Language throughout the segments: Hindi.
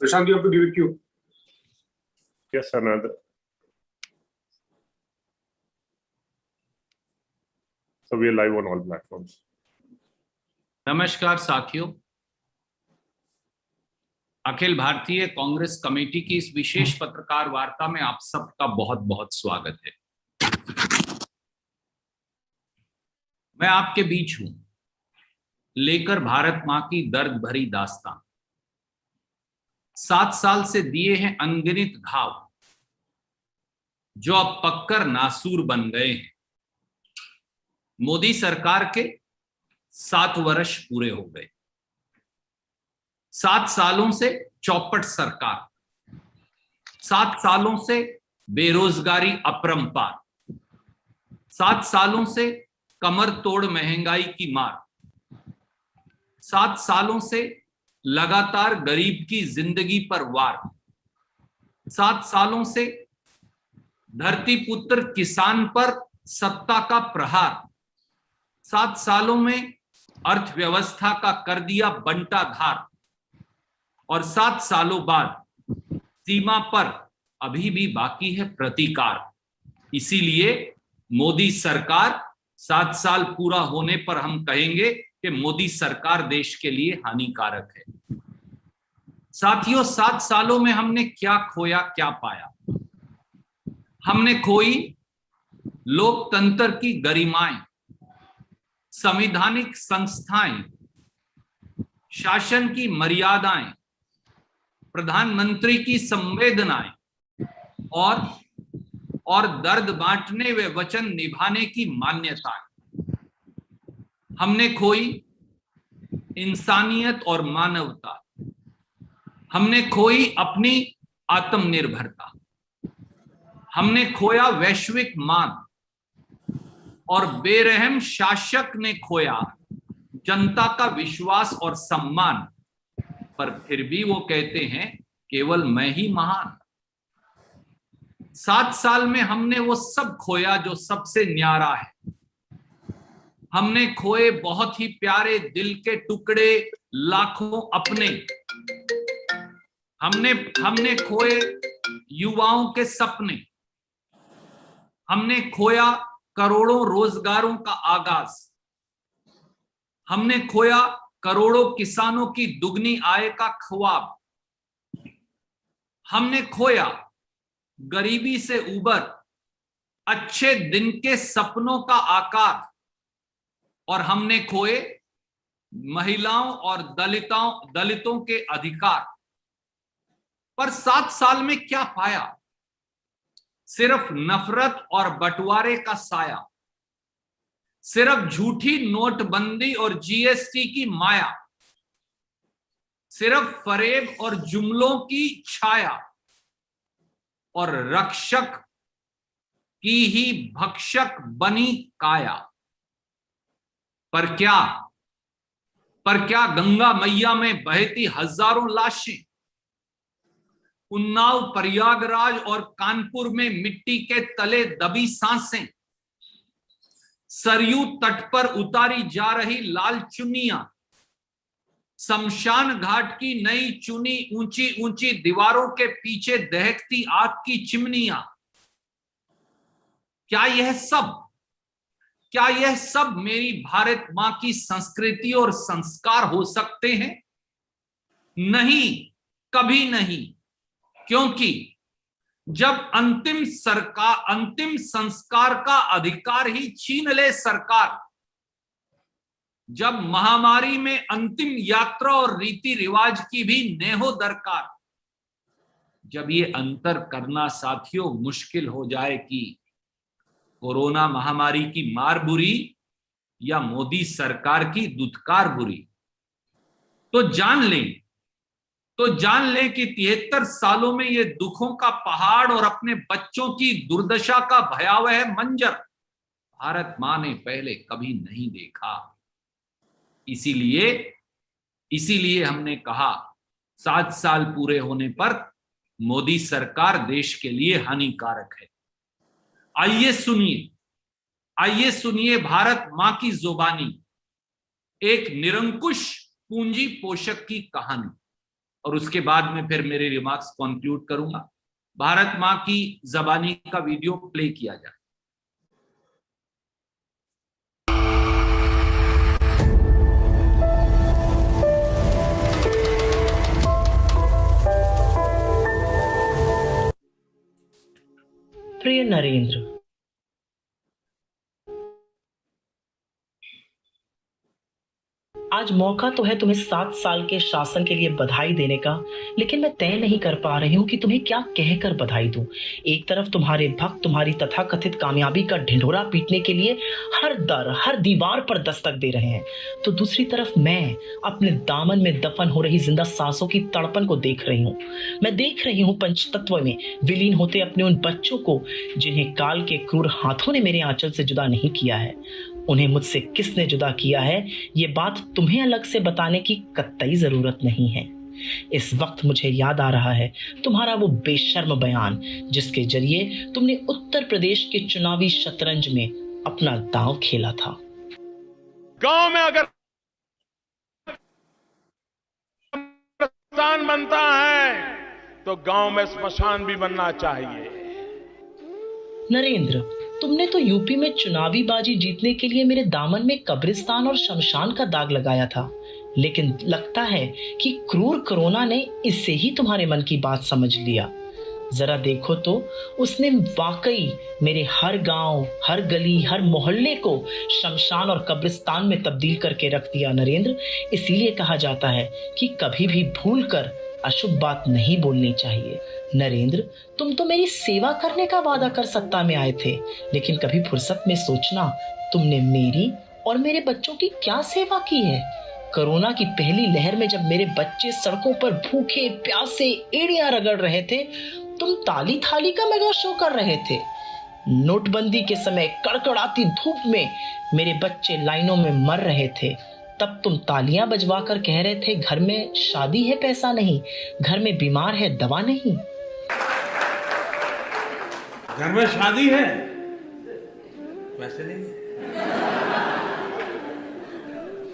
Prashant, you have to give it cue. Yes, Anand. So we are live on all platforms. नमस्कार साथियों, अखिल भारतीय कांग्रेस कमेटी की इस विशेष पत्रकार वार्ता में आप सबका बहुत बहुत स्वागत है। मैं आपके बीच हूं लेकर भारत मां की दर्द भरी दास्तान। 7 साल से दिए हैं अनगिनत घाव जो अब पककर नासूर बन गए हैं। मोदी सरकार के 7 वर्ष पूरे हो गए। 7 सालों से चौपट सरकार, 7 सालों से बेरोजगारी अपरंपार, 7 सालों से कमर तोड़ महंगाई की मार, 7 सालों से लगातार गरीब की जिंदगी पर वार, 7 सालों से धरती पुत्र किसान पर सत्ता का प्रहार, 7 सालों में अर्थव्यवस्था का कर दिया बंटाधार और 7 सालों बाद सीमा पर अभी भी बाकी है प्रतीकार। इसीलिए मोदी सरकार 7 साल पूरा होने पर हम कहेंगे कि मोदी सरकार देश के लिए हानिकारक है। साथियों, 7 सालों में हमने क्या खोया, क्या पाया? हमने खोई लोकतंत्र की गरिमाएं, संवैधानिक संस्थाएं, शासन की मर्यादाएं, प्रधानमंत्री की संवेदनाएं और दर्द बांटने व वचन निभाने की मान्यताएं। हमने खोई इंसानियत और मानवता, हमने खोई अपनी आत्मनिर्भरता, हमने खोया वैश्विक मान और बेरहम शासक ने खोया जनता का विश्वास और सम्मान। पर फिर भी वो कहते हैं केवल मैं ही महान। 7 साल में हमने वो सब खोया जो सबसे न्यारा है। हमने खोए बहुत ही प्यारे दिल के टुकड़े, लाखों अपने। हमने खोए युवाओं के सपने। हमने खोया करोड़ों रोजगारों का आगाज। हमने खोया करोड़ों किसानों की दुगनी आय का ख्वाब। हमने खोया गरीबी से उबर अच्छे दिन के सपनों का आकार और हमने खोए महिलाओं और दलितों के अधिकार। पर 7 साल में क्या पाया? सिर्फ नफरत और बंटवारे का साया, सिर्फ झूठी नोटबंदी और जीएसटी की माया, सिर्फ फरेब और जुमलों की छाया और रक्षक की ही भक्षक बनी काया। पर क्या गंगा मैया में बहती हजारों लाशें, उन्नाव, प्रयागराज और कानपुर में मिट्टी के तले दबी सांसें, सरयू तट पर उतारी जा रही लाल चुन्नियां, शमशान घाट की नई चुनी ऊंची ऊंची दीवारों के पीछे दहकती आग की चिमनियां, क्या यह सब मेरी भारत मां की संस्कृति और संस्कार हो सकते हैं? नहीं, कभी नहीं। क्योंकि जब अंतिम संस्कार का अधिकार ही छीन ले सरकार, जब महामारी में अंतिम यात्रा और रीति रिवाज की भी नेहो दरकार, जब ये अंतर करना साथियों मुश्किल हो जाए कि कोरोना महामारी की मार बुरी या मोदी सरकार की दुत्कार बुरी, तो जान लें कि 73 सालों में ये दुखों का पहाड़ और अपने बच्चों की दुर्दशा का भयावह मंजर भारत मां ने पहले कभी नहीं देखा। इसीलिए हमने कहा 7 साल पूरे होने पर मोदी सरकार देश के लिए हानिकारक है। आइए सुनिए भारत मां की जुबानी एक निरंकुश पूंजी पोषक की कहानी। और उसके बाद में फिर मेरे रिमार्क्स कंक्लूड करूंगा। भारत मां की जबानी का वीडियो प्ले किया जाए। प्रिय नरेंद्र, आज मौका तो है तुम्हें 7 साल के शासन के लिए बधाई देने का, लेकिन मैं तय नहीं कर पा रही हूँ कि तुम्हें क्या कहकर बधाई दूं। एक तरफ तुम्हारे भक्त तुम्हारी तथाकथित कामयाबी का ढिंढोरा पीटने के लिए हर दर हर दीवार पर दस्तक दे रहे हैं, तो दूसरी तरफ मैं अपने दामन में दफन हो रही जिंदा सांसों की तड़पन को देख रही हूँ। मैं देख रही हूँ पंचतत्व में विलीन होते अपने उन बच्चों को जिन्हें काल के क्रूर हाथों ने मेरे आंचल से जुदा नहीं किया है। उन्हें मुझसे किसने जुदा किया है, ये बात तुम्हें अलग से बताने की कतई जरूरत नहीं है। इस वक्त मुझे याद आ रहा है तुम्हारा वो बेशर्म बयान जिसके जरिए तुमने उत्तर प्रदेश के चुनावी शतरंज में अपना दांव खेला था। गांव में अगर स्मशान बनता है तो गांव में स्मशान भी बनना चाहिए। नरेंद्र, तुमने तो यूपी में चुनावी बाजी जीतने के लिए मेरे दामन में कब्रिस्तान और शमशान का दाग लगाया था, लेकिन लगता है कि क्रूर कोरोना ने इससे ही तुम्हारे मन की बात समझ लिया। जरा देखो तो, उसने वाकई मेरे हर गांव, हर गली, हर मोहल्ले को शमशान और कब्रिस्तान में तब्दील करके रख दिया। नरेंद्र, इसीलिए कहा जाता है कि कभी भी भूल कर अशुभ बात नहीं बोलनी चाहिए। नरेंद्र, तुम तो मेरी सेवा करने का वादा कर सत्ता में आए थे, लेकिन कभी फुर्सत में सोचना तुमने मेरी और मेरे बच्चों की क्या सेवा की है। कोरोना की पहली लहर में जब मेरे बच्चे सड़कों पर भूखे प्यासे एड़ियां रगड़ रहे थे, तुम ताली थाली का मेगा शो कर रहे थे। नोटबंदी के समय कड़कड़ाती धूप में मेरे बच्चे लाइनों में मर रहे थे, तब तुम तालियां बजवाकर कह रहे थे घर में शादी है पैसा नहीं, घर में बीमार है दवा नहीं। घर में शादी है पैसे नहीं है,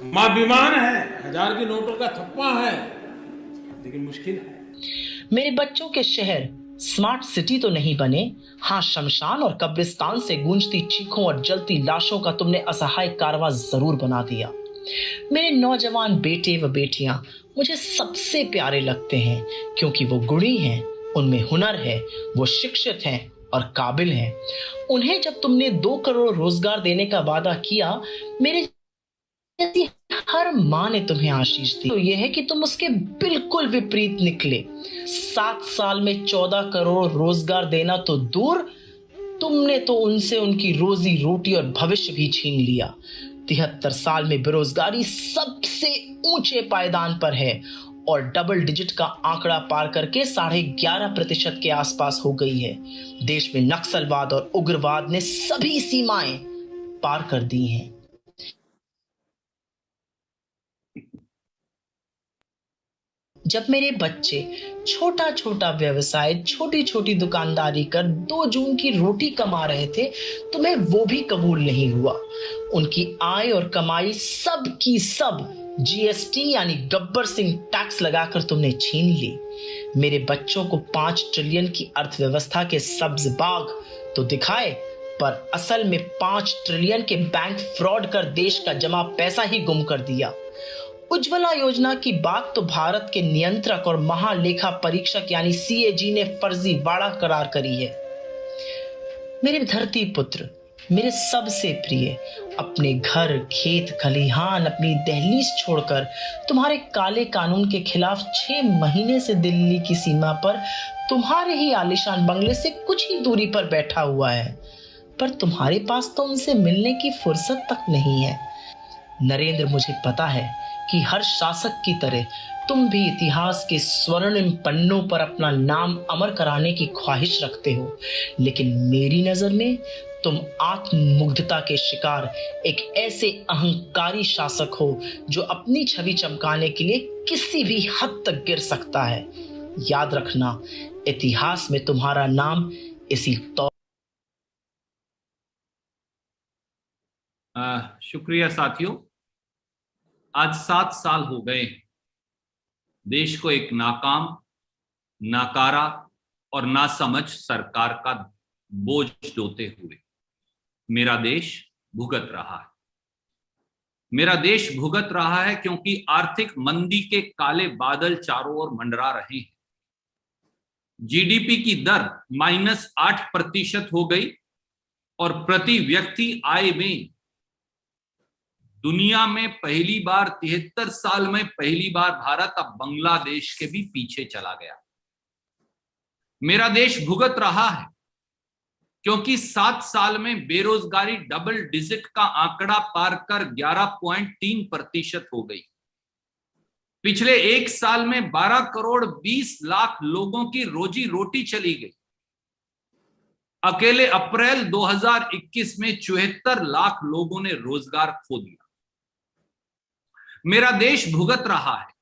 मां बीमार है, 1000 के नोटों का थप्पा है, लेकिन मुश्किल है। मेरे बच्चों के शहर स्मार्ट सिटी तो नहीं बने, हाँ शमशान और कब्रिस्तान से गूंजती चीखों और जलती लाशों का तुमने असहाय कारवां जरूर बना दिया। मेरे नौजवान बेटे व बेटियां मुझे सबसे प्यारे लगते हैं, क्योंकि वो गुणी हैं, उनमें हुनर है, वो शिक्षित हैं और काबिल हैं। उन्हें जब तुमने 2 करोड़ रोजगार देने का वादा किया, मेरे जैसी हर मां ने तुम्हें आशीष दी, तो यह है कि तुम उसके बिल्कुल विपरीत निकले। 7 साल में 14 करोड़ रोजगार देना तो दूर, तुमने तो उनसे उनकी रोजी रोटी और भविष्य भी छीन लिया। 73 साल में बेरोजगारी सबसे ऊंचे पायदान पर है और डबल डिजिट का आंकड़ा पार करके 11.5% के आसपास हो गई है। देश में नक्सलवाद और उग्रवाद ने सभी सीमाएं पार कर दी हैं। जब मेरे बच्चे छोटा छोटा व्यवसाय, छोटी छोटी दुकानदारी कर 2 जून की रोटी कमा रहे थे, तुम्हें वो भी कबूल नहीं हुआ। उनकी आय और कमाई सब की सब जीएसटी यानी गब्बर सिंह टैक्स लगाकर तुमने छीन ली। मेरे बच्चों को 5 ट्रिलियन की अर्थव्यवस्था के सब्ज बाग तो दिखाए, पर असल में 5 ट्रिलियन के बैंक फ्रॉड कर देश का जमा पैसा ही गुम कर दिया। उज्ज्वला योजना की बात तो भारत के नियंत्रक और महालेखा परीक्षक यानी सीएजी ने फर्जीवाड़ा करार करी है। मेरे धरती पुत्र, मेरे सबसे प्रिय, अपने घर, खेत, खलिहान, अपनी दहलीज छोड़कर तुम्हारे काले कानून के खिलाफ 6 महीने से दिल्ली की सीमा पर तुम्हारे ही आलीशान बंगले से कुछ ही दूरी पर बैठा हुआ है, पर तुम्हारे पास तो उनसे मिलने की फुर्सत तक नहीं है। नरेंद्र, मुझे पता है कि हर शासक की तरह तुम भी इतिहास के स्वर्णिम पन्नों पर अपना नाम अमर कराने की ख्वाहिश रखते हो, लेकिन मेरी नजर में तुम आत्ममुग्धता के शिकार एक ऐसे अहंकारी शासक हो जो अपनी छवि चमकाने के लिए किसी भी हद तक गिर सकता है। याद रखना, इतिहास में तुम्हारा नाम इसी तौर। शुक्रिया साथियों। आज 7 साल हो गए देश को एक नाकाम, नाकारा और नासमझ सरकार का बोझ ढोते हुए मेरा देश भुगत रहा है। मेरा देश भुगत रहा है क्योंकि आर्थिक मंदी के काले बादल चारों ओर मंडरा रहे हैं। जीडीपी की दर -8% हो गई और प्रति व्यक्ति आय में दुनिया में पहली बार 73 साल में पहली बार भारत अब बांग्लादेश के भी पीछे चला गया। मेरा देश भुगत रहा है क्योंकि 7 साल में बेरोजगारी डबल डिजिट का आंकड़ा पार कर 11.3% हो गई। पिछले एक साल में 12 करोड़ 20 लाख लोगों की रोजी रोटी चली गई। अकेले अप्रैल 2021 में 74 लाख लोगों ने रोजगार खो दिया। मेरा देश भुगत रहा है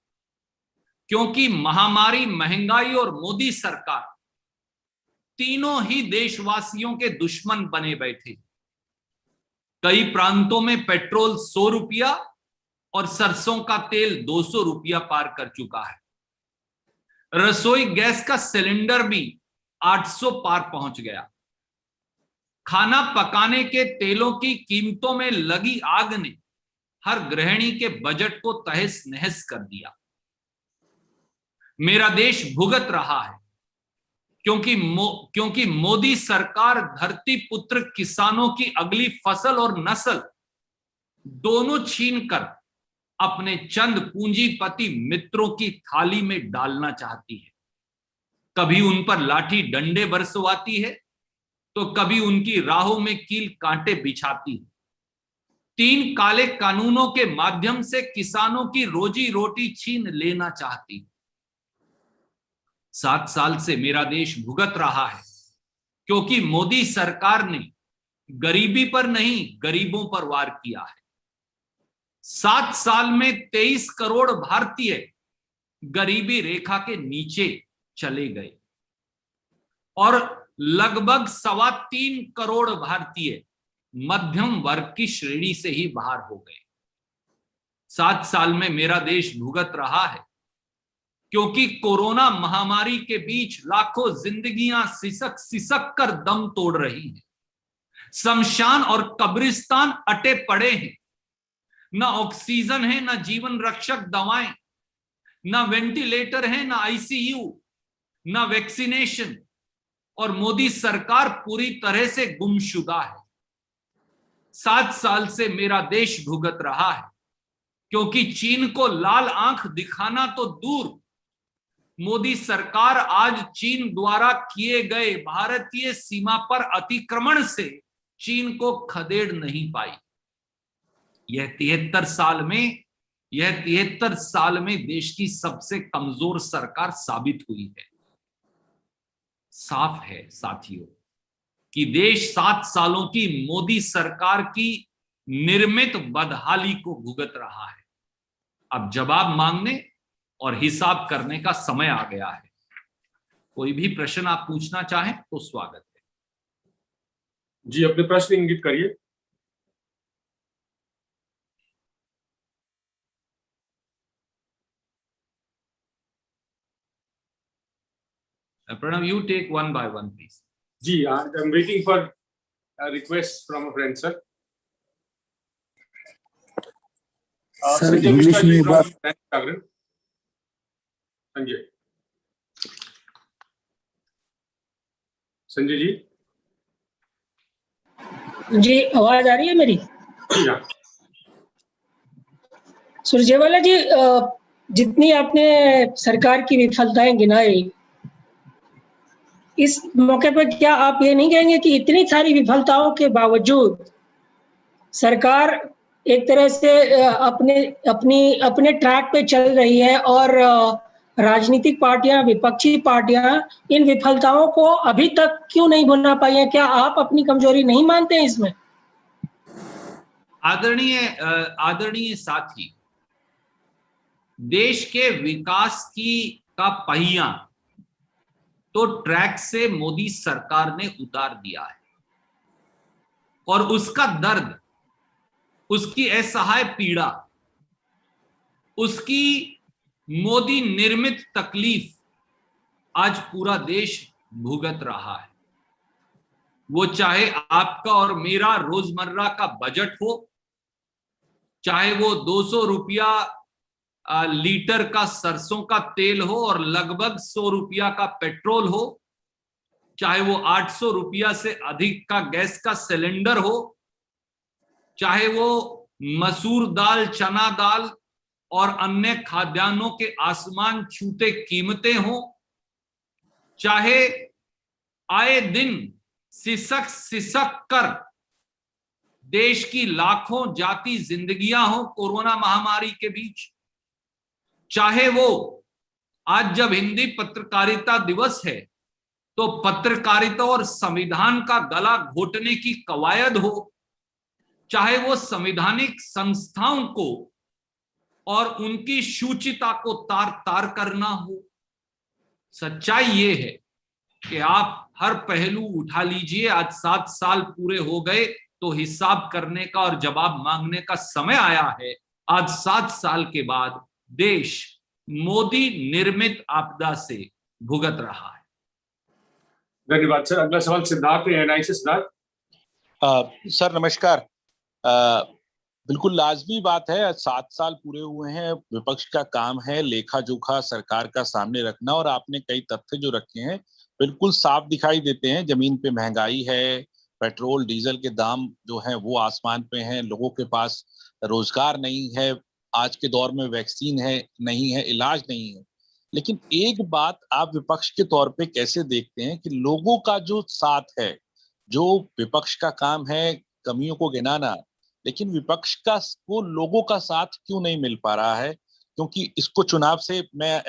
क्योंकि महामारी, महंगाई और मोदी सरकार तीनों ही देशवासियों के दुश्मन बने बैठे। कई प्रांतों में पेट्रोल 100 रुपया और सरसों का तेल 200 रुपया पार कर चुका है। रसोई गैस का सिलेंडर भी 800 पार पहुंच गया। खाना पकाने के तेलों की कीमतों में लगी आग ने हर गृहिणी के बजट को तहस नहस कर दिया। मेरा देश भुगत रहा है क्योंकि मोदी सरकार धरती पुत्र किसानों की अगली फसल और नस्ल दोनों छीनकर अपने चंद पूंजीपति मित्रों की थाली में डालना चाहती है। कभी उन पर लाठी डंडे बरसवाती है तो कभी उनकी राहों में कील कांटे बिछाती है। 3 काले कानूनों के माध्यम से किसानों की रोजी रोटी छीन लेना चाहती है। 7 साल से मेरा देश भुगत रहा है क्योंकि मोदी सरकार ने गरीबी पर नहीं, गरीबों पर वार किया है। 7 साल में 23 करोड़ भारतीय गरीबी रेखा के नीचे चले गए और लगभग 3.25 करोड़ भारतीय मध्यम वर्ग की श्रेणी से ही बाहर हो गए। 7 साल में मेरा देश भुगत रहा है क्योंकि कोरोना महामारी के बीच लाखों जिंदगियां सिसक सिसक कर दम तोड़ रही हैं। शमशान और कब्रिस्तान अटे पड़े हैं। ना ऑक्सीजन है, ना जीवन रक्षक दवाएं, ना वेंटिलेटर है, ना आईसीयू, ना वैक्सीनेशन, और मोदी सरकार पूरी तरह से गुमशुदा है। 7 साल से मेरा देश भुगत रहा है क्योंकि चीन को लाल आंख दिखाना तो दूर, मोदी सरकार आज चीन द्वारा किए गए भारतीय सीमा पर अतिक्रमण से चीन को खदेड़ नहीं पाई। यह 73 साल में देश की सबसे कमजोर सरकार साबित हुई है। साफ है साथियों कि देश 7 सालों की मोदी सरकार की निर्मित बदहाली को भुगत रहा है। अब जवाब मांगने और हिसाब करने का समय आ गया है। कोई भी प्रश्न आप पूछना चाहें तो स्वागत है। जी, अपने प्रश्न इंगित करिए। Pranav, you take one by one, please. Ji, I'm waiting for a request from a friend, sir. Sir, English में बात। संजय जी। जी, आवाज आ रही है मेरी? जी हाँ। सुरजेवाला जी, जितनी आपने सरकार की विफलताएं गिनाई, इस मौके पर क्या आप ये नहीं कहेंगे कि इतनी सारी विफलताओं के बावजूद सरकार एक तरह से अपने ट्रैक पे चल रही है और राजनीतिक पार्टियां, विपक्षी पार्टियां इन विफलताओं को अभी तक क्यों नहीं भुना पाई है? क्या आप अपनी कमजोरी नहीं मानते हैं इसमें? आदरणीय साथी, देश के विकास का पहिया तो ट्रैक से मोदी सरकार ने उतार दिया है और उसका दर्द, उसकी असहाय पीड़ा, उसकी मोदी निर्मित तकलीफ आज पूरा देश भुगत रहा है। वो चाहे आपका और मेरा रोजमर्रा का बजट हो, चाहे वो 200 रुपया लीटर का सरसों का तेल हो और लगभग 100 रुपया का पेट्रोल हो, चाहे वो 800 रुपया से अधिक का गैस का सिलेंडर हो, चाहे वो मसूर दाल, चना दाल और अन्य खाद्यान्नों के आसमान छूते कीमतें हो, चाहे आए दिन सिसक सिसक कर देश की लाखों जाती जिंदगियां हो कोरोना महामारी के बीच, चाहे वो आज जब हिंदी पत्रकारिता दिवस है तो पत्रकारिता और संविधान का गला घोटने की कवायद हो, चाहे वो संवैधानिक संस्थाओं को और उनकी शुचिता को तार तार करना हो। सच्चाई ये है कि आप हर पहलू उठा लीजिए, आज 7 साल पूरे हो गए तो हिसाब करने का और जवाब मांगने का समय आया है। आज 7 साल के बाद देश मोदी निर्मित आपदा से भुगत रहा है। धन्यवाद सर। अगला सवाल सिद्धार्थ एनआई से। सिद्धार्थ सर नमस्कार। बिल्कुल लाजमी बात है, 7 साल पूरे हुए हैं, विपक्ष का काम है लेखा जोखा सरकार का सामने रखना, और आपने कई तथ्य जो रखे हैं बिल्कुल साफ दिखाई देते हैं। जमीन पे महंगाई है, पेट्रोल डीजल के दाम जो हैं वो आसमान पे हैं, लोगों के पास रोजगार नहीं है, आज के दौर में वैक्सीन है नहीं है, इलाज नहीं है। लेकिन एक बात आप विपक्ष के तौर पे कैसे देखते हैं कि लोगों का जो साथ है, जो विपक्ष का काम है कमियों को गिनाना, लेकिन विपक्ष का वो लोगों का साथ क्यों नहीं मिल पा रहा है? क्योंकि इसको चुनाव से मैं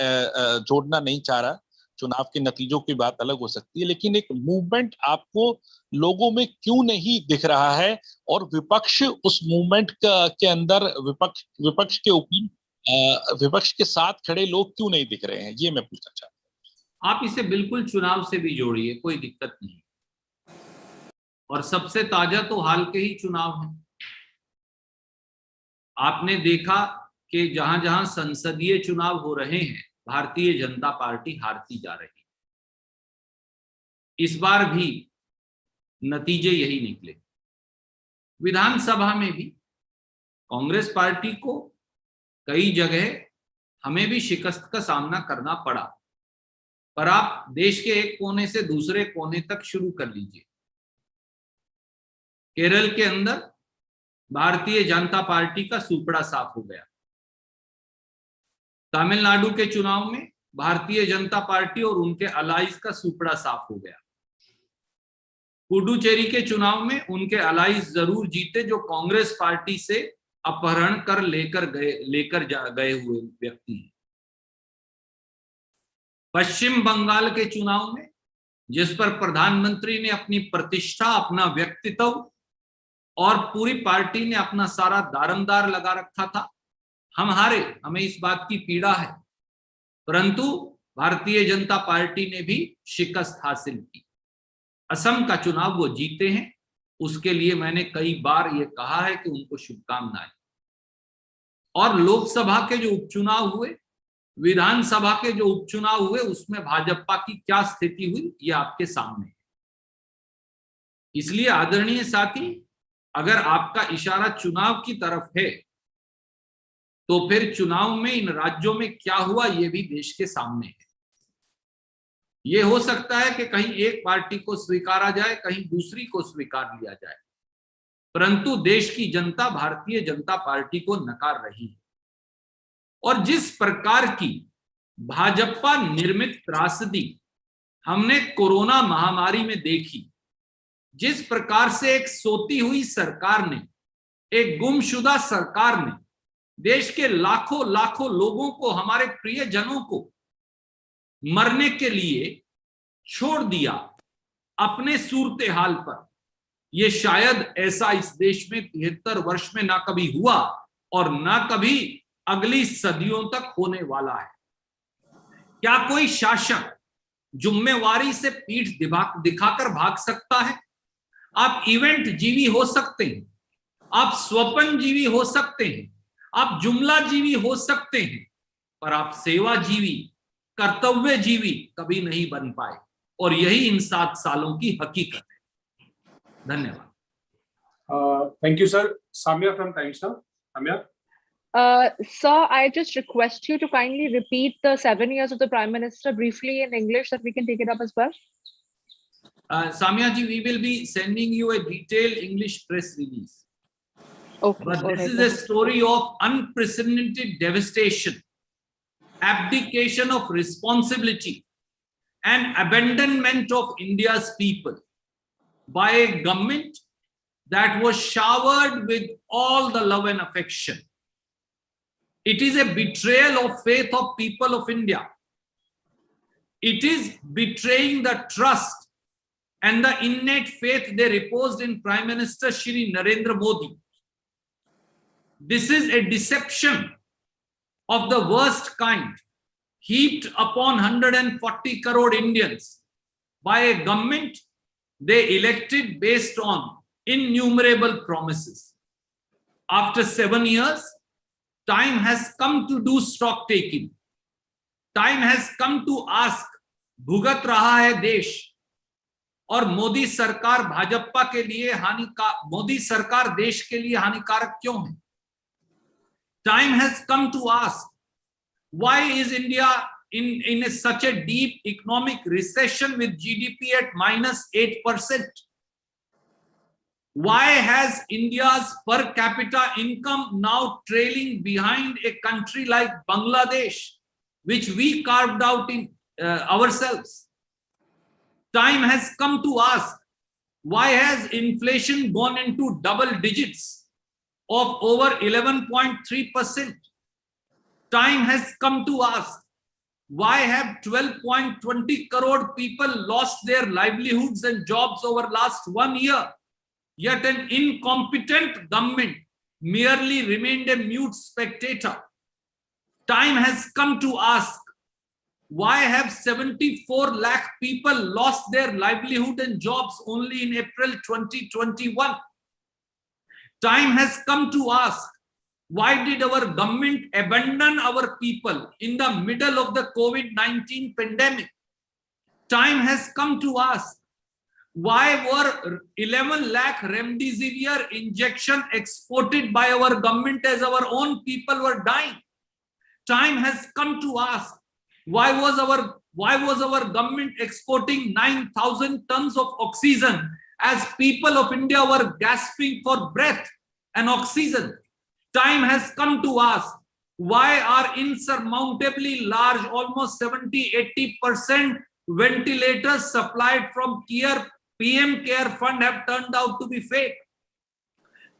जोड़ना नहीं चाह रहा, चुनाव के नतीजों की बात अलग हो सकती है, लेकिन एक मूवमेंट आपको लोगों में क्यों नहीं दिख रहा है, और विपक्ष उस मूवमेंट के अंदर विपक्ष के ऊपर विपक्ष के साथ खड़े लोग क्यों नहीं दिख रहे हैं, ये मैं पूछना चाहता हूं। आप इसे बिल्कुल चुनाव से भी जोड़िए, कोई दिक्कत नहीं। और सबसे ताजा तो हाल के ही चुनाव है। आपने देखा कि जहां जहां संसदीय चुनाव हो रहे हैं भारतीय जनता पार्टी हारती जा रही है। इस बार भी नतीजे यही निकले। विधानसभा में भी कांग्रेस पार्टी को कई जगह हमें भी शिकस्त का सामना करना पड़ा, पर आप देश के एक कोने से दूसरे कोने तक शुरू कर लीजिए। केरल के अंदर भारतीय जनता पार्टी का सुपड़ा साफ हो गया। तमिलनाडु के चुनाव में भारतीय जनता पार्टी और उनके अलाइज का सुपड़ा साफ हो गया। पुडुचेरी के चुनाव में उनके अलाइज जरूर जीते जो कांग्रेस पार्टी से अपहरण कर लेकर गए हुए व्यक्ति हैं। पश्चिम बंगाल के चुनाव में जिस पर प्रधानमंत्री ने अपनी प्रतिष्ठा, अपना व्यक्तित्व और पूरी पार्टी ने अपना सारा दारमदार लगा रखा था, हम हारे, हमें इस बात की पीड़ा है, परंतु भारतीय जनता पार्टी ने भी शिकस्त हासिल की। असम का चुनाव वो जीते हैं, उसके लिए मैंने कई बार ये कहा है कि उनको शुभकामनाएं। और लोकसभा के जो उपचुनाव हुए, विधानसभा के जो उपचुनाव हुए, उसमें भाजपा की क्या स्थिति हुई ये आपके सामने है। इसलिए आदरणीय साथी, अगर आपका इशारा चुनाव की तरफ है तो फिर चुनाव में इन राज्यों में क्या हुआ ये भी देश के सामने है। ये हो सकता है कि कहीं एक पार्टी को स्वीकारा जाए, कहीं दूसरी को स्वीकार लिया जाए, परंतु देश की जनता भारतीय जनता पार्टी को नकार रही है। और जिस प्रकार की भाजपा निर्मित त्रासदी हमने कोरोना महामारी में देखी, जिस प्रकार से एक सोती हुई सरकार ने, एक गुमशुदा सरकार ने देश के लाखों लाखों लोगों को, हमारे प्रियजनों को मरने के लिए छोड़ दिया अपने सूरते हाल पर, यह शायद ऐसा इस देश में 73 वर्ष में ना कभी हुआ और ना कभी अगली सदियों तक होने वाला है। क्या कोई शासक जिम्मेवारी से पीठ दिखाकर भाग सकता है? आप इवेंट जीवी हो सकते हैं, आप स्वप्न जीवी हो सकते हैं, आप जुमला जीवी हो सकते हैं, पर आप सेवाजीवी, कर्तव्यजीवी कभी नहीं बन पाए, और यही इन 7 सालों की हकीकत है। धन्यवाद। Thank you, sir. Samya from Times Now. Samya. Sir, I just request you to kindly repeat the 7 years of the Prime Minister briefly in English, that we can take it up as well. Samya ji, we will be sending you a detailed English press release. Okay. But this is a story of unprecedented devastation, abdication of responsibility, and abandonment of India's people by a government that was showered with all the love and affection. It is a betrayal of faith of people of India. It is betraying the trust and the innate faith they reposed in Prime Minister Shri Narendra Modi. This is a deception of the worst kind, heaped upon 140 crore Indians by a government they elected based on innumerable promises. After 7 years, time has come to do stock taking. Time has come to ask, भुगत रहा है देश, और मोदी सरकार भाजपा के लिए मोदी सरकार देश के लिए हानिकारक क्यों है? Time has come to ask, why is India in such a deep economic recession with GDP at -8%? Why has India's per capita income now trailing behind a country like Bangladesh, which we carved out in ourselves? Time has come to ask, why has inflation gone into double digits of over 11.3%? Time has come to ask, why have 12.20 crore people lost their livelihoods and jobs over last 1 year? Yet an incompetent government merely remained a mute spectator. Time has come to ask, why have 74 lakh people lost their livelihood and jobs only in April 2021? Time has come to ask, why did our government abandon our people in the middle of the COVID-19 pandemic? Time has come to ask, why were 11 lakh remdesivir injection exported by our government as our own people were dying? Time has come to ask, why was our government exporting 9,000 tons of oxygen as people of India were gasping for breath and oxygen? Time has come to ask, why are insurmountably large, almost 70-80% ventilators supplied from PM Care Fund have turned out to be fake?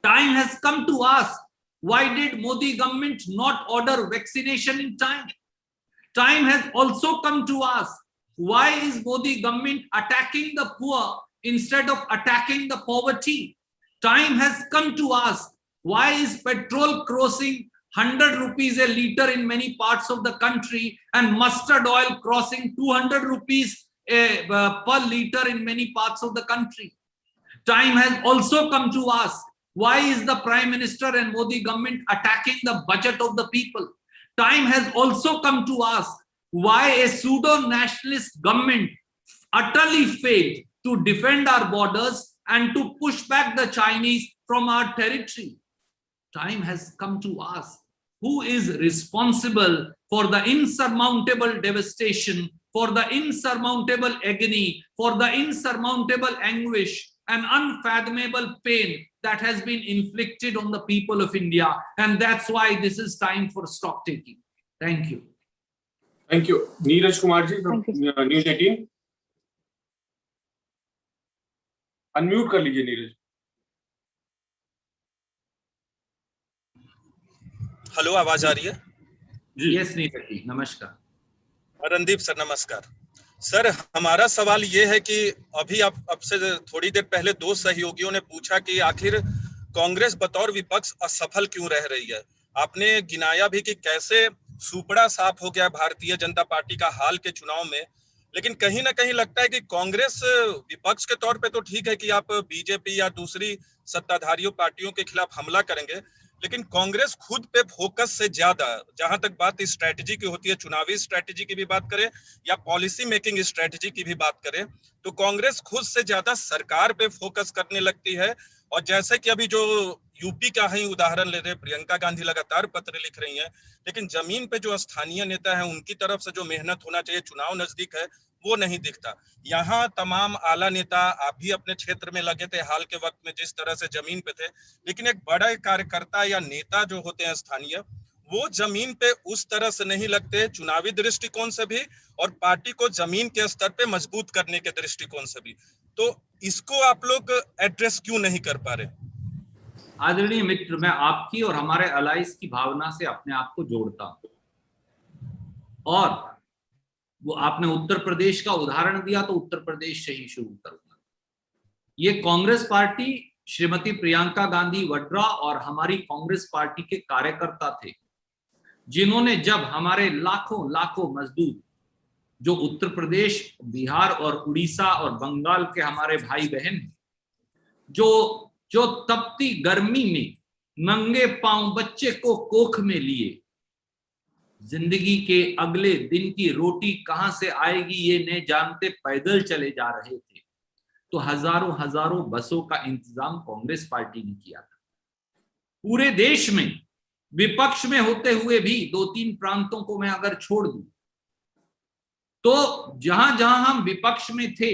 Time has come to ask, why did Modi government not order vaccination in time? Time has also come to ask, why is Modi government attacking the poor instead of attacking the poverty? Time has come to ask, why is petrol crossing 100 rupees a liter in many parts of the country and mustard oil crossing 200 rupees per liter in many parts of the country? Time has also come to ask, why is the Prime Minister and Modi government attacking the budget of the people? Time has also come to ask, why a pseudo-nationalist government utterly failed to defend our borders and to push back the Chinese from our territory. Time has come to ask, who is responsible for the insurmountable devastation, for the insurmountable agony, for the insurmountable anguish and unfathomable pain that has been inflicted on the people of India? And that's why this is time for stock taking. Thank you. Thank you. Neeraj Kumar ji from News 18. Unmute कर लीजिए नीरज. हेलो, आवाज आ रही है? यस नीरज जी, नमस्कार. रणदीप सर नमस्कार. सर, हमारा सवाल ये है कि अभी अब से थोड़ी देर पहले 2 सहयोगियों ने पूछा कि आखिर कांग्रेस बतौर विपक्ष असफल क्यों रह रही है. आपने गिनाया भी कि कैसे सुपड़ा साफ हो गया भारतीय जनता पार्टी का हाल के चुनाव में, लेकिन कहीं ना कहीं लगता है कि कांग्रेस विपक्ष के तौर पे तो ठीक है कि आप बीजेपी या दूसरी सत्ताधारियों पार्टियों के खिलाफ हमला करेंगे, लेकिन कांग्रेस खुद पे फोकस से ज्यादा, जहां तक बात स्ट्रेटेजी की होती है, चुनावी स्ट्रेटेजी की भी बात करें या पॉलिसी मेकिंग स्ट्रेटेजी की भी बात करें, तो कांग्रेस खुद से ज्यादा सरकार पे फोकस करने लगती है। और जैसे कि अभी जो यूपी का ही उदाहरण ले रहे, प्रियंका गांधी लगातार पत्र लिख रही हैं, लेकिन जमीन पे जो स्थानीय नेता हैं उनकी तरफ से जो मेहनत होना चाहिए, चुनाव नजदीक है, वो नहीं दिखता। यहाँ तमाम आला नेता, आप भी अपने क्षेत्र में लगे थे हाल के वक्त में जिस तरह से जमीन पे थे, लेकिन एक बड़ा कार्यकर्ता या नेता जो होते हैं स्थानीय, वो जमीन पे उस तरह से नहीं लगते, चुनावी दृष्टिकोण से भी और पार्टी को जमीन के स्तर पे मजबूत करने के दृष्टिकोण से भी। तो इसको आप लोग एड्रेस क्यों नहीं कर पा रहे? आदरणीय मित्र, मैं आपकी और हमारे अलाइस की भावना से अपने आप को जोड़ता हूं, और वो आपने उत्तर प्रदेश का उदाहरण दिया तो उत्तर प्रदेश से ही शुरू करूंगा। ये कांग्रेस पार्टी, श्रीमती प्रियंका गांधी वड्रा और हमारी कांग्रेस पार्टी के कार्यकर्ता थे, जिन्होंने जब हमारे लाखों लाखों मजदूर जो उत्तर प्रदेश, बिहार और उड़ीसा और बंगाल के हमारे भाई बहन जो तपती गर्मी में नंगे पांव बच्चे को कोख में लिए जिंदगी के अगले दिन की रोटी कहां से आएगी ये नहीं जानते पैदल चले जा रहे थे, तो हजारों हजारों बसों का इंतजाम कांग्रेस पार्टी ने किया था। पूरे देश में विपक्ष में होते हुए भी 2-3 प्रांतों को मैं अगर छोड़ दूं, तो जहां जहां हम विपक्ष में थे,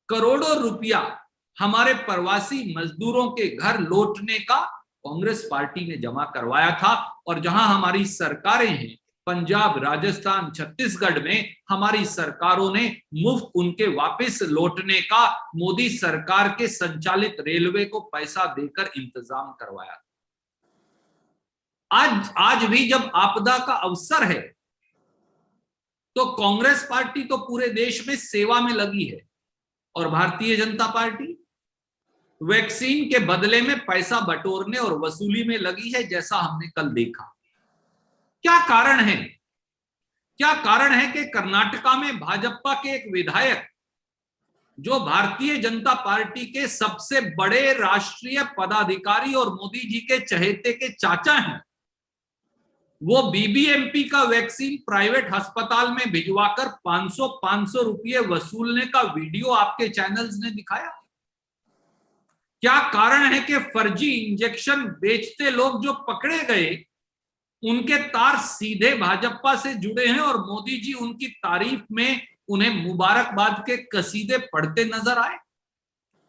करोड़ों रुपया हमारे प्रवासी मजदूरों के घर लौटने का कांग्रेस पार्टी ने जमा करवाया था। और जहां हमारी सरकारें हैं, पंजाब, राजस्थान, छत्तीसगढ़ में हमारी सरकारों ने मुफ्त उनके वापस लौटने का मोदी सरकार के संचालित रेलवे को पैसा देकर इंतजाम करवाया। आज भी जब आपदा का अवसर है, तो कांग्रेस पार्टी तो पूरे देश में सेवा में लगी है, और भारतीय जनता पार्टी वैक्सीन के बदले में पैसा बटोरने और वसूली में लगी है, जैसा हमने कल देखा। क्या कारण है? क्या कारण है कि कर्नाटका में भाजपा के एक विधायक, जो भारतीय जनता पार्टी के सबसे बड़े राष्ट्रीय पदाधिकारी और मोदी जी के चहेते के चाचा हैं, वो बीबीएमपी का वैक्सीन प्राइवेट अस्पताल में भिजवाकर 500 रुपये वसूलने का वीडियो आपके चैनल्स ने दिखाया। क्या कारण है कि फर्जी इंजेक्शन बेचते लोग जो पकड़े गए, उनके तार सीधे भाजपा से जुड़े हैं और मोदी जी उनकी तारीफ में उन्हें मुबारकबाद के कसीदे पढ़ते नजर आए?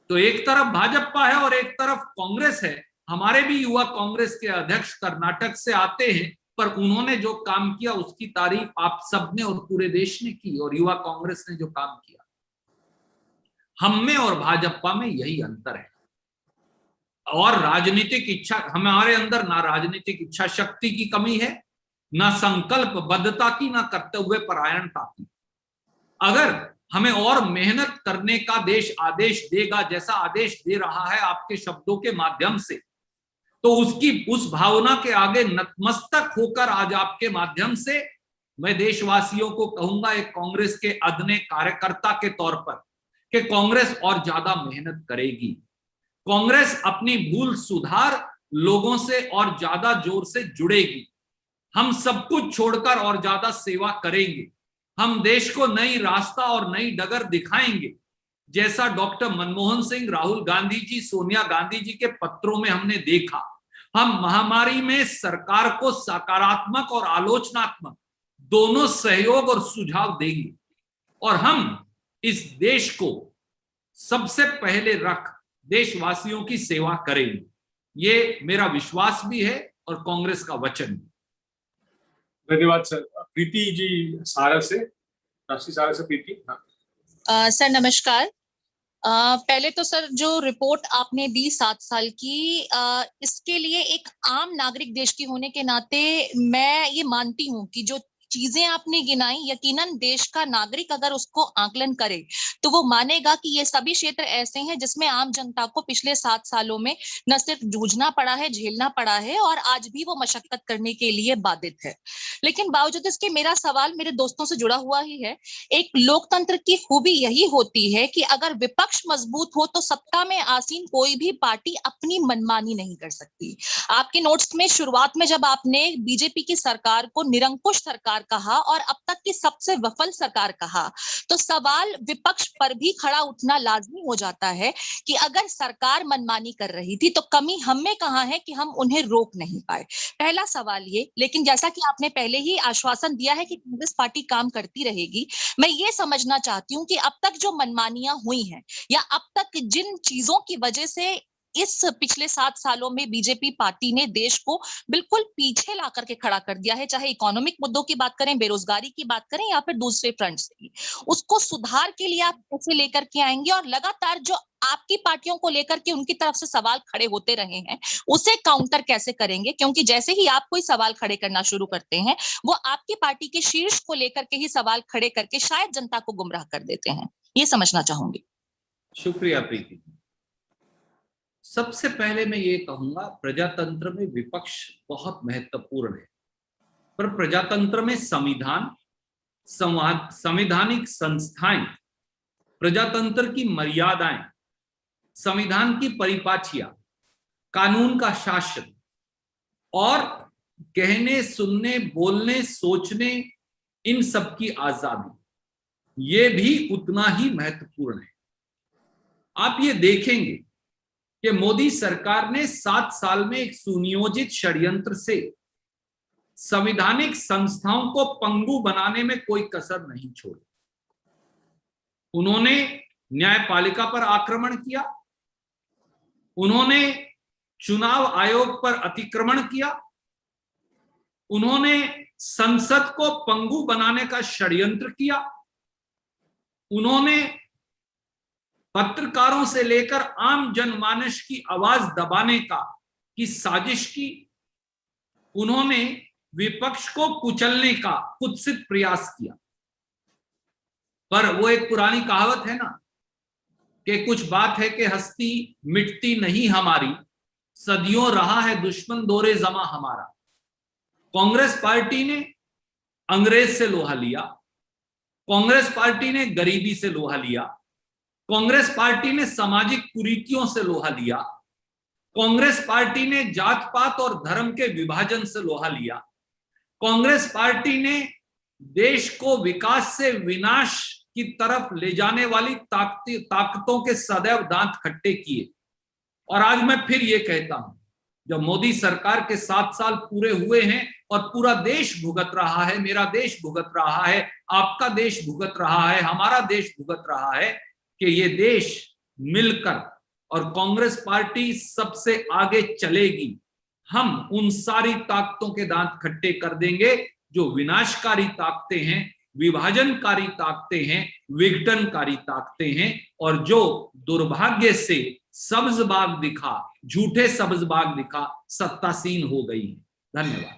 तो एक तरफ भाजपा है और एक तरफ कांग्रेस है। हमारे भी युवा कांग्रेस के अध्यक्ष कर्नाटक से आते हैं, पर उन्होंने जो काम किया उसकी तारीफ आप सबने और पूरे देश ने की, और युवा कांग्रेस ने जो काम किया, हम में और भाजपा में यही अंतर है। और राजनीतिक इच्छा, हमारे अंदर ना राजनीतिक इच्छा शक्ति की कमी है, ना संकल्पबद्धता की, ना कर्तव्य परायणता की। अगर हमें और मेहनत करने का देश आदेश देगा, जैसा आदेश दे रहा है आपके शब्दों के माध्यम से, तो उस भावना के आगे नतमस्तक होकर आज आपके माध्यम से मैं देशवासियों को कहूंगा, एक कांग्रेस के अदने कार्यकर्ता के तौर पर, कि कांग्रेस और ज्यादा मेहनत करेगी। कांग्रेस अपनी भूल सुधार लोगों से और ज्यादा जोर से जुड़ेगी। हम सब कुछ छोड़कर और ज्यादा सेवा करेंगे। हम देश को नई रास्ता और नई डगर दिखाएंगे, जैसा डॉक्टर मनमोहन सिंह, राहुल गांधी जी, सोनिया गांधी जी के पत्रों में हमने देखा। हम महामारी में सरकार को सकारात्मक और आलोचनात्मक दोनों सहयोग और सुझाव देंगे, और हम इस देश को सबसे पहले रख देशवासियों की सेवा करेंगे। ये मेरा विश्वास भी है और कांग्रेस का वचन भी। धन्यवाद सर। प्रीति जी सारा से, राष्ट्रीय सारा से प्रीति। सर नमस्कार। पहले तो सर जो रिपोर्ट आपने दी 7 साल की, इसके लिए एक आम नागरिक देश की होने के नाते मैं ये मानती हूँ कि जो चीजें आपने गिनाई, यकीनन देश का नागरिक अगर उसको आकलन करे तो वो मानेगा कि ये सभी क्षेत्र ऐसे हैं जिसमें आम जनता को पिछले 7 सालों में न सिर्फ जूझना पड़ा है, झेलना पड़ा है और आज भी वो मशक्कत करने के लिए बाधित है। लेकिन बावजूद इसके मेरा सवाल मेरे दोस्तों से जुड़ा हुआ ही है। एक लोकतंत्र की खूबी यही होती है कि अगर विपक्ष मजबूत हो तो सत्ता में आसीन कोई भी पार्टी अपनी मनमानी नहीं कर सकती। आपके नोट्स में शुरुआत में जब आपने बीजेपी की सरकार को निरंकुश सरकार कहा और अब तक की सबसे विफल सरकार कहा, तो सवाल विपक्ष पर भी खड़ा उठना लाजमी हो जाता है कि अगर सरकार मनमानी कर रही थी तो कमी हम में कहां है कि हम उन्हें रोक नहीं पाए। पहला सवाल ये। लेकिन जैसा कि आपने पहले ही आश्वासन दिया है कि कांग्रेस पार्टी काम करती रहेगी, मैं ये समझना चाहती हूं कि अब तक जो मनमानियां हुई हैं या अब तक जिन चीजों की वजह से इस पिछले 7 सालों में बीजेपी पार्टी ने देश को बिल्कुल पीछे ला करके खड़ा कर दिया है, चाहे इकोनॉमिक मुद्दों की बात करें, बेरोजगारी की बात करें या फिर दूसरे फ्रंट से, उसको सुधार के लिए आप कैसे लेकर के आएंगे और लगातार जो आपकी पार्टियों को लेकर के उनकी तरफ से सवाल खड़े होते रहे हैं उसे काउंटर कैसे करेंगे? क्योंकि जैसे ही आप कोई सवाल खड़े करना शुरू करते हैं वो आपकी पार्टी के शीर्ष को लेकर के ही सवाल खड़े करके शायद जनता को गुमराह कर देते हैं। ये समझना चाहूंगी। शुक्रिया प्रीति। सबसे पहले मैं ये कहूंगा, प्रजातंत्र में विपक्ष बहुत महत्वपूर्ण है, पर प्रजातंत्र में संविधान, संवैधानिक संस्थाएं, प्रजातंत्र की मर्यादाएं, संविधान की परिपाटियां, कानून का शासन और कहने, सुनने, बोलने, सोचने, इन सब की आजादी, ये भी उतना ही महत्वपूर्ण है। आप ये देखेंगे कि मोदी सरकार ने 7 साल में एक सुनियोजित षड्यंत्र से संवैधानिक संस्थाओं को पंगु बनाने में कोई कसर नहीं छोड़ी। उन्होंने न्यायपालिका पर आक्रमण किया, उन्होंने चुनाव आयोग पर अतिक्रमण किया, उन्होंने संसद को पंगु बनाने का षड्यंत्र किया, उन्होंने पत्रकारों से लेकर आम जनमानस की आवाज दबाने की साजिश की, उन्होंने विपक्ष को कुचलने का कुत्सित प्रयास किया। पर वो एक पुरानी कहावत है ना कि कुछ बात है कि हस्ती मिटती नहीं हमारी, सदियों रहा है दुश्मन दौरे जमा हमारा। कांग्रेस पार्टी ने अंग्रेज से लोहा लिया, कांग्रेस पार्टी ने गरीबी से लोहा लिया, कांग्रेस पार्टी ने सामाजिक कुरीतियों से लोहा लिया, कांग्रेस पार्टी ने जात पात और धर्म के विभाजन से लोहा लिया, कांग्रेस पार्टी ने देश को विकास से विनाश की तरफ ले जाने वाली ताकतों के सदैव दांत खट्टे किए। और आज मैं फिर ये कहता हूं, जब मोदी सरकार के 7 साल पूरे हुए हैं और पूरा देश भुगत रहा है, मेरा देश भुगत रहा है, आपका देश भुगत रहा है, हमारा देश भुगत रहा है, कि ये देश मिलकर और कांग्रेस पार्टी सबसे आगे चलेगी, हम उन सारी ताकतों के दांत खट्टे कर देंगे जो विनाशकारी ताकतें हैं, विभाजनकारी ताकतें हैं, विघटनकारी ताकतें हैं, और जो दुर्भाग्य से सब्ज बाग दिखा, झूठे सब्ज बाग दिखा, सत्तासीन हो गई है। धन्यवाद।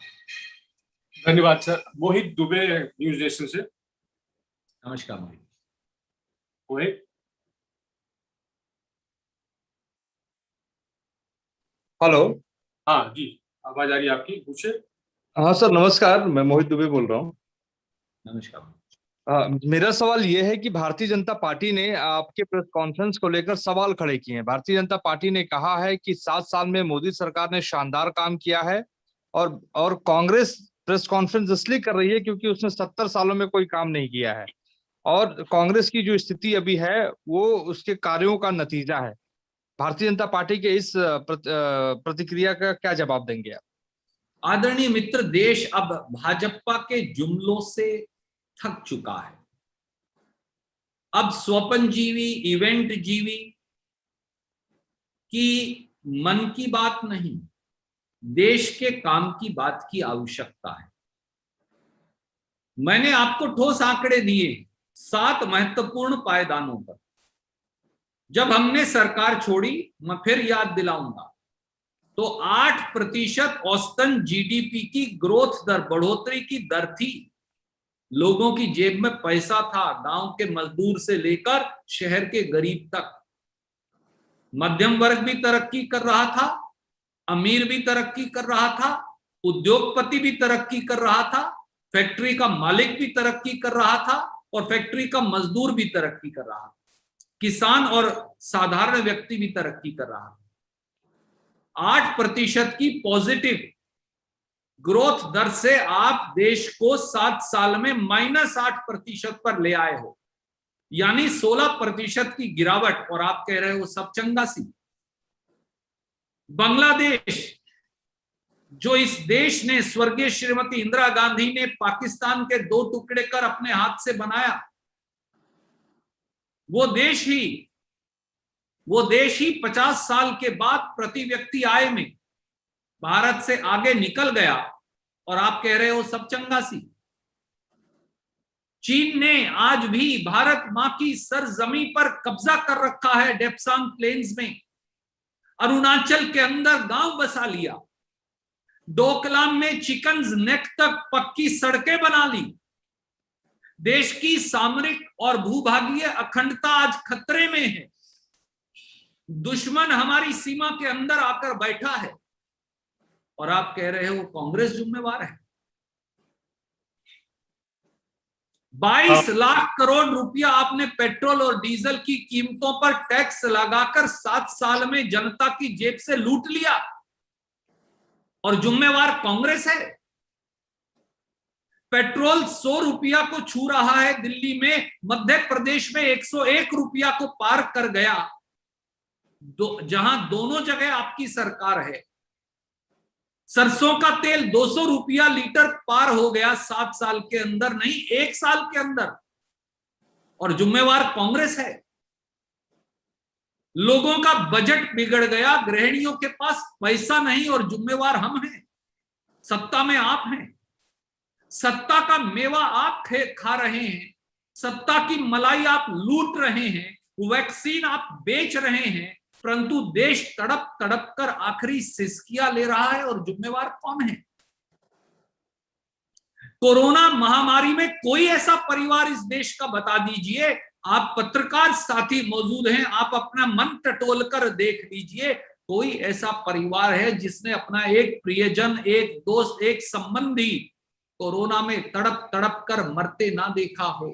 धन्यवाद सर। मोहित दुबे, न्यूज नेशन से। नमस्कार मोहित। मोहित, हेलो। हाँ जी, आवाज आ रही है आपकी, पूछे। हाँ सर, नमस्कार, मैं मोहित दुबे बोल रहा हूँ। नमस्कार। मेरा सवाल ये है कि भारतीय जनता पार्टी ने आपके प्रेस कॉन्फ्रेंस को लेकर सवाल खड़े किए हैं। भारतीय जनता पार्टी ने कहा है कि 7 साल में मोदी सरकार ने शानदार काम किया है, और कांग्रेस प्रेस कॉन्फ्रेंस इसलिए कर रही है क्योंकि उसने 70 सालों में कोई काम नहीं किया है, और कांग्रेस की जो स्थिति अभी है वो उसके कार्यों का नतीजा है। भारतीय जनता पार्टी के इस प्रतिक्रिया का क्या जवाब देंगे आप? आदरणीय मित्र, देश अब भाजपा के जुमलों से थक चुका है। अब स्वपन जीवी, इवेंट जीवी की मन की बात नहीं, देश के काम की बात की आवश्यकता है। मैंने आपको ठोस आंकड़े दिए 7 महत्वपूर्ण पायदानों पर। जब हमने सरकार छोड़ी, मैं फिर याद दिलाऊंगा, तो 8% औसतन जीडीपी की ग्रोथ दर, बढ़ोतरी की दर थी। लोगों की जेब में पैसा था, गांव के मजदूर से लेकर शहर के गरीब तक। मध्यम वर्ग भी तरक्की कर रहा था, अमीर भी तरक्की कर रहा था, उद्योगपति भी तरक्की कर रहा था, फैक्ट्री का मालिक भी तरक्की कर रहा था और फैक्ट्री का मजदूर भी तरक्की कर रहा था, किसान और साधारण व्यक्ति भी तरक्की कर रहा था। 8% की पॉजिटिव ग्रोथ दर से आप देश को 7 साल में -8% पर ले आए हो, यानी 16% की गिरावट, और आप कह रहे हो सब चंगासी। बांग्लादेश, जो इस देश ने स्वर्गीय श्रीमती इंदिरा गांधी ने पाकिस्तान के 2 टुकड़े कर अपने हाथ से बनाया, वो देश ही 50 साल के बाद प्रति व्यक्ति आय में भारत से आगे निकल गया, और आप कह रहे हो सब चंगासी। चीन ने आज भी भारत मां की सरजमी पर कब्जा कर रखा है, डेप्सांग प्लेन्स में, अरुणाचल के अंदर गांव बसा लिया, डोकलाम में चिकन्स नेक तक पक्की सड़कें बना ली। देश की सामरिक और भूभागीय अखंडता आज खतरे में है। दुश्मन हमारी सीमा के अंदर आकर बैठा है, और आप कह रहे हो कांग्रेस जिम्मेवार है। 22 लाख करोड़ रुपया आपने पेट्रोल और डीजल की कीमतों पर टैक्स लगाकर 7 साल में जनता की जेब से लूट लिया, और जिम्मेवार कांग्रेस है। पेट्रोल 100 रुपया को छू रहा है दिल्ली में, मध्य प्रदेश में 101 रुपया को पार कर गया, जहां दोनों जगह आपकी सरकार है। सरसों का तेल 200 रुपया लीटर पार हो गया 7 साल के अंदर, नहीं 1 साल के अंदर, और जिम्मेवार कांग्रेस है। लोगों का बजट बिगड़ गया, गृहिणियों के पास पैसा नहीं, और जिम्मेवार हम हैं। सत्ता में आप हैं, सत्ता का मेवा आप खा रहे हैं, सत्ता की मलाई आप लूट रहे हैं, वैक्सीन आप बेच रहे हैं, परंतु देश तड़प तड़प कर आखिरी सिसकियां ले रहा है, और जिम्मेवार कौन है? कोरोना महामारी में कोई ऐसा परिवार इस देश का बता दीजिए, आप पत्रकार साथी मौजूद हैं, आप अपना मन टटोल कर देख लीजिए, कोई ऐसा परिवार है जिसने अपना एक प्रियजन, एक दोस्त, एक संबंधी कोरोना में तड़प तड़प कर मरते ना देखा हो,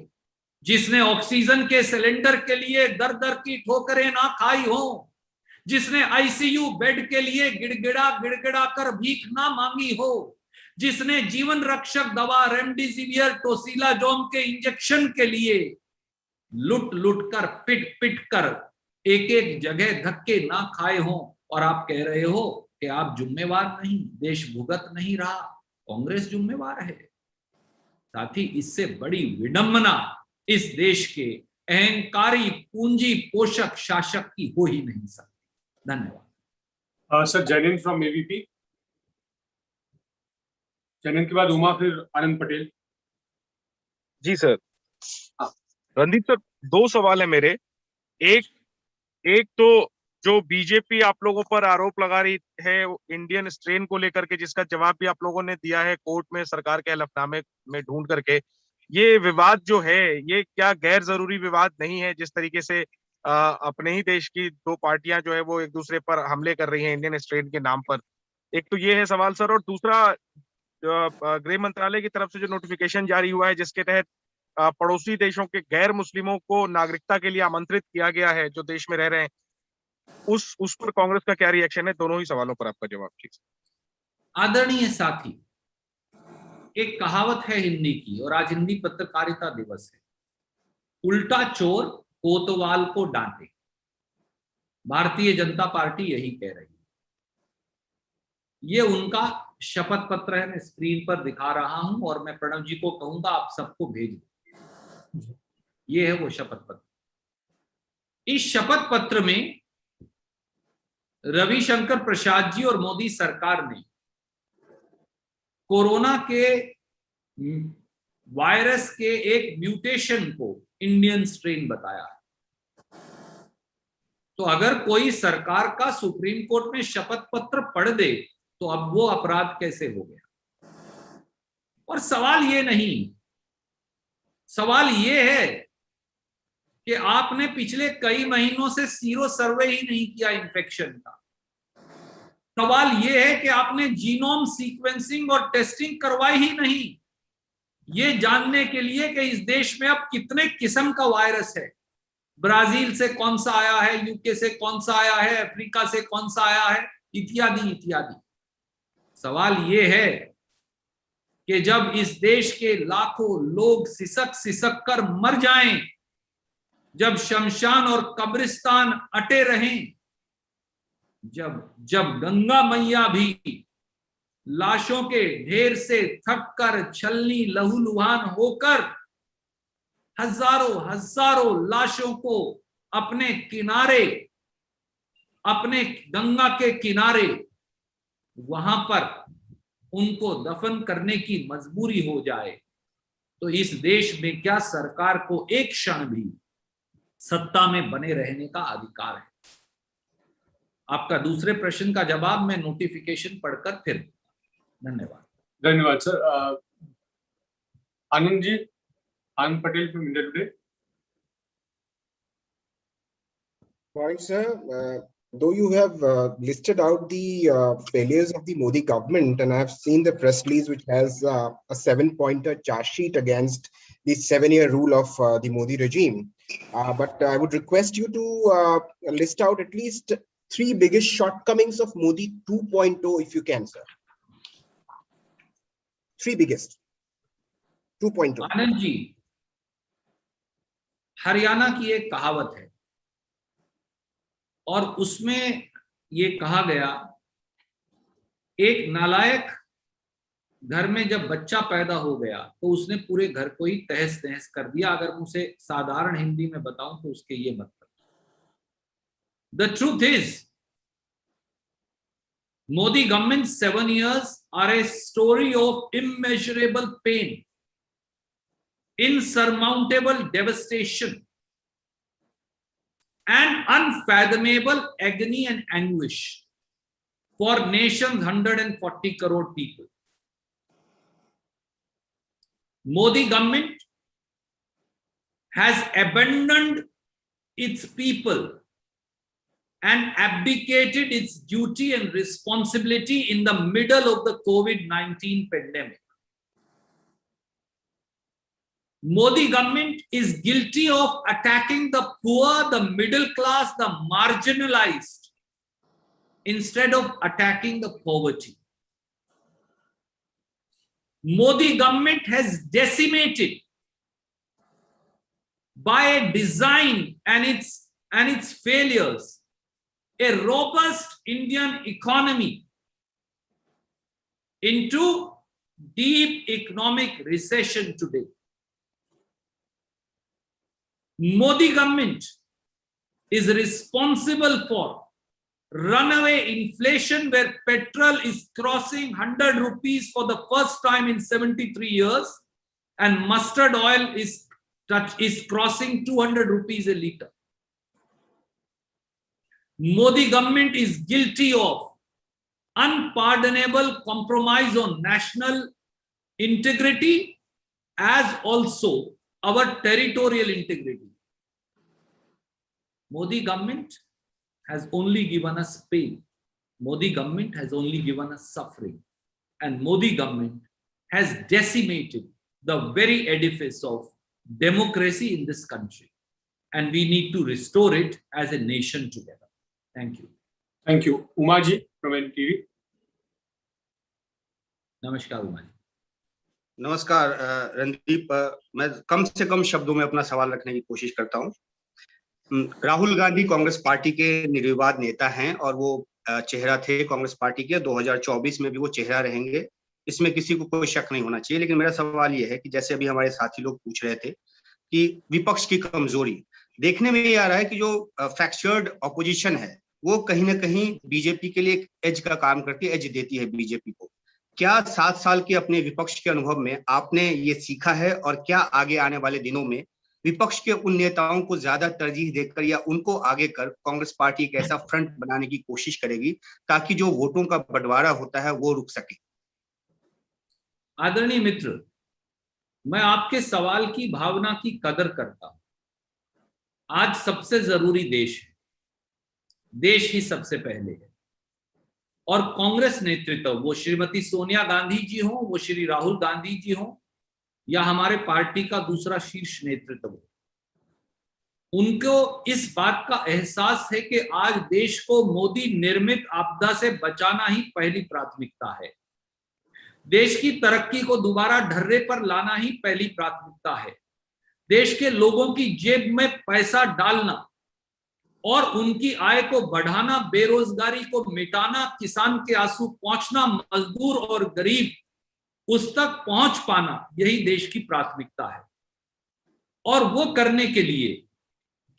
जिसने ऑक्सीजन के सिलेंडर के लिए दर दर की ठोकरें ना खाई हो, जिसने आईसीयू बेड के लिए गिड़गिड़ा गिड़गिड़ा कर भीख ना मांगी हो, जिसने जीवन रक्षक दवा रेमडेसिविर, टोसिलाजोम के इंजेक्शन के लिए लुट लुट कर, पिट पिट कर एक एक जगह धक्के ना खाए हो, और आप कह रहे हो कि आप जिम्मेवार नहीं, देश भुगत नहीं रहा, कांग्रेस जिम्मेवार है। साथ ही इससे बड़ी विडंबना इस देश के अहंकारी पूंजी पोषक शासक की हो ही नहीं सकती। धन्यवाद। Sir, Janine from ABP. Janine के बाद उमा, फिर आनंद पटेल। जी सर। रणदीप सर, 2 सवाल है मेरे। एक तो जो बीजेपी आप लोगों पर आरोप लगा रही है इंडियन स्ट्रेन को लेकर के, जिसका जवाब भी आप लोगों ने दिया है कोर्ट में सरकार के हलफनामे में ढूंढ करके, ये विवाद जो है ये क्या गैर जरूरी विवाद नहीं है? जिस तरीके से अपने ही देश की 2 पार्टियां जो है वो एक दूसरे पर हमले कर रही हैं इंडियन स्ट्रेन के नाम पर। एक तो ये है सवाल सर, और दूसरा गृह मंत्रालय की तरफ से जो नोटिफिकेशन जारी हुआ है जिसके तहत पड़ोसी देशों के गैर मुस्लिमों को नागरिकता के लिए आमंत्रित किया गया है जो देश में रह रहे हैं, उस पर कांग्रेस का क्या रिएक्शन है? दोनों ही सवालों पर आपका जवाब प्लीज। आदरणीय साथी, एक कहावत है हिंदी की, और आज हिंदी पत्रकारिता दिवस है, उल्टा चोर कोतवाल को डांटे। भारतीय जनता पार्टी यही कह रही है। ये उनका शपथ पत्र है, मैं स्क्रीन पर दिखा रहा हूं, और मैं प्रणव जी को कहूंगा आप सबको भेज दो। ये है वो शपथ पत्र। इस शपथ पत्र में रविशंकर प्रसाद जी और मोदी सरकार ने कोरोना के वायरस के एक म्यूटेशन को इंडियन स्ट्रेन बताया है। तो अगर कोई सरकार का सुप्रीम कोर्ट में शपथ पत्र पढ़ दे तो अब वो अपराध कैसे हो गया? और सवाल ये नहीं सवाल ये है कि आपने पिछले कई महीनों से सीरो सर्वे ही नहीं किया इन्फेक्शन का। सवाल ये है कि आपने जीनोम सीक्वेंसिंग और टेस्टिंग करवाई ही नहीं, ये जानने के लिए कि इस देश में अब कितने किस्म का वायरस है, ब्राजील से कौन सा आया है, यूके से कौन सा आया है, अफ्रीका से कौन सा आया है, इत्यादि इत्यादि। सवाल ये है कि जब इस देश के लाखों लोग सिसक सिसक कर मर जाएं, जब शमशान और कब्रिस्तान अटे रहें, जब गंगा मैया भी लाशों के ढेर से थक कर छलनी लहूलुहान होकर हजारों हजारों लाशों को अपने किनारे, अपने गंगा के किनारे वहां पर उनको दफन करने की मजबूरी हो जाए, तो इस देश में क्या सरकार को एक क्षण भी सत्ता में बने रहने का अधिकार है? आपका दूसरे प्रश्न का जवाब मैं नोटिफिकेशन पढ़कर फिर। धन्यवाद। धन्यवाद sir. Anand ji, Anand Patel from India Today. Morning, sir. Though you have listed out the failures of the Modi government, and I have seen the press release which has a 7-pointer charge sheet against the 7-year rule of the Modi regime. But I would request you to list out at least 3 biggest shortcomings of Modi 2.0 if you can, sir. 3 biggest. 2.0. Anand ji, Haryana की एक कहावत है और उसमें ये कहा गया, एक नालायक घर में जब बच्चा पैदा हो गया तो उसने पूरे घर को ही तहस नहस कर दिया। अगर मैं उसे साधारण हिंदी में बताऊं तो उसके ये मतलब, the truth is Modi government's 7 years are a story of immeasurable pain, insurmountable devastation, and unfathomable agony and anguish for nation's 140 crore people. Modi government has abandoned its people and abdicated its duty and responsibility in the middle of the COVID-19 pandemic. Modi government is guilty of attacking the poor, the middle class, the marginalized, instead of attacking the poverty. Modi government has decimated by a design and its failures a robust Indian economy into deep economic recession today. Modi government is responsible for runaway inflation, where petrol is crossing 100 rupees for the first time in 73 years and mustard oil is crossing 200 rupees a liter. Modi government is guilty of unpardonable compromise on national integrity as also our territorial integrity. Modi government has only given us pain. Modi government has only given us suffering. And Modi government has decimated the very edifice of democracy in this country. And we need to restore it as a nation together. Thank you. Thank you. Umaji from NTV. नमस्कार उमा जी। नमस्कार रणदीप, मैं कम से कम शब्दों में अपना सवाल रखने की कोशिश करता हूं। राहुल गांधी कांग्रेस पार्टी के निर्विवाद नेता हैं और वो चेहरा थे कांग्रेस पार्टी के, 2024 में भी वो चेहरा रहेंगे, इसमें किसी को कोई शक नहीं होना चाहिए। लेकिन मेरा सवाल ये है कि जैसे अभी हमारे साथी लोग पूछ रहे थे कि विपक्ष की कमजोरी देखने में ये आ रहा है कि जो फ्रैक्चर्ड ऑपोजिशन है वो कहीं ना कहीं बीजेपी के लिए एक एज का काम करती है, एज देती है बीजेपी को। क्या 7 साल के अपने विपक्ष के अनुभव में आपने ये सीखा है और क्या आगे आने वाले दिनों में विपक्ष के उन नेताओं को ज्यादा तरजीह देकर या उनको आगे कर कांग्रेस पार्टी एक ऐसा फ्रंट बनाने की कोशिश करेगी ताकि जो वोटों का बंटवारा होता है वो रुक सके? आदरणीय मित्र, मैं आपके सवाल की भावना की कदर करता हूं। आज सबसे जरूरी देश है, देश ही सबसे पहले है। और कांग्रेस नेतृत्व, वो श्रीमती सोनिया गांधी जी हो, वो श्री राहुल गांधी जी हो, या हमारे पार्टी का दूसरा शीर्ष नेतृत्व हो, उनको इस बात का एहसास है कि आज देश को मोदी निर्मित आपदा से बचाना ही पहली प्राथमिकता है। देश की तरक्की को दोबारा ढर्रे पर लाना ही पहली प्राथमिकता है। देश के लोगों की जेब में पैसा डालना और उनकी आय को बढ़ाना, बेरोजगारी को मिटाना, किसान के आंसू पहुंचना, मजदूर और गरीब उस तक पहुंच पाना, यही देश की प्राथमिकता है। और वो करने के लिए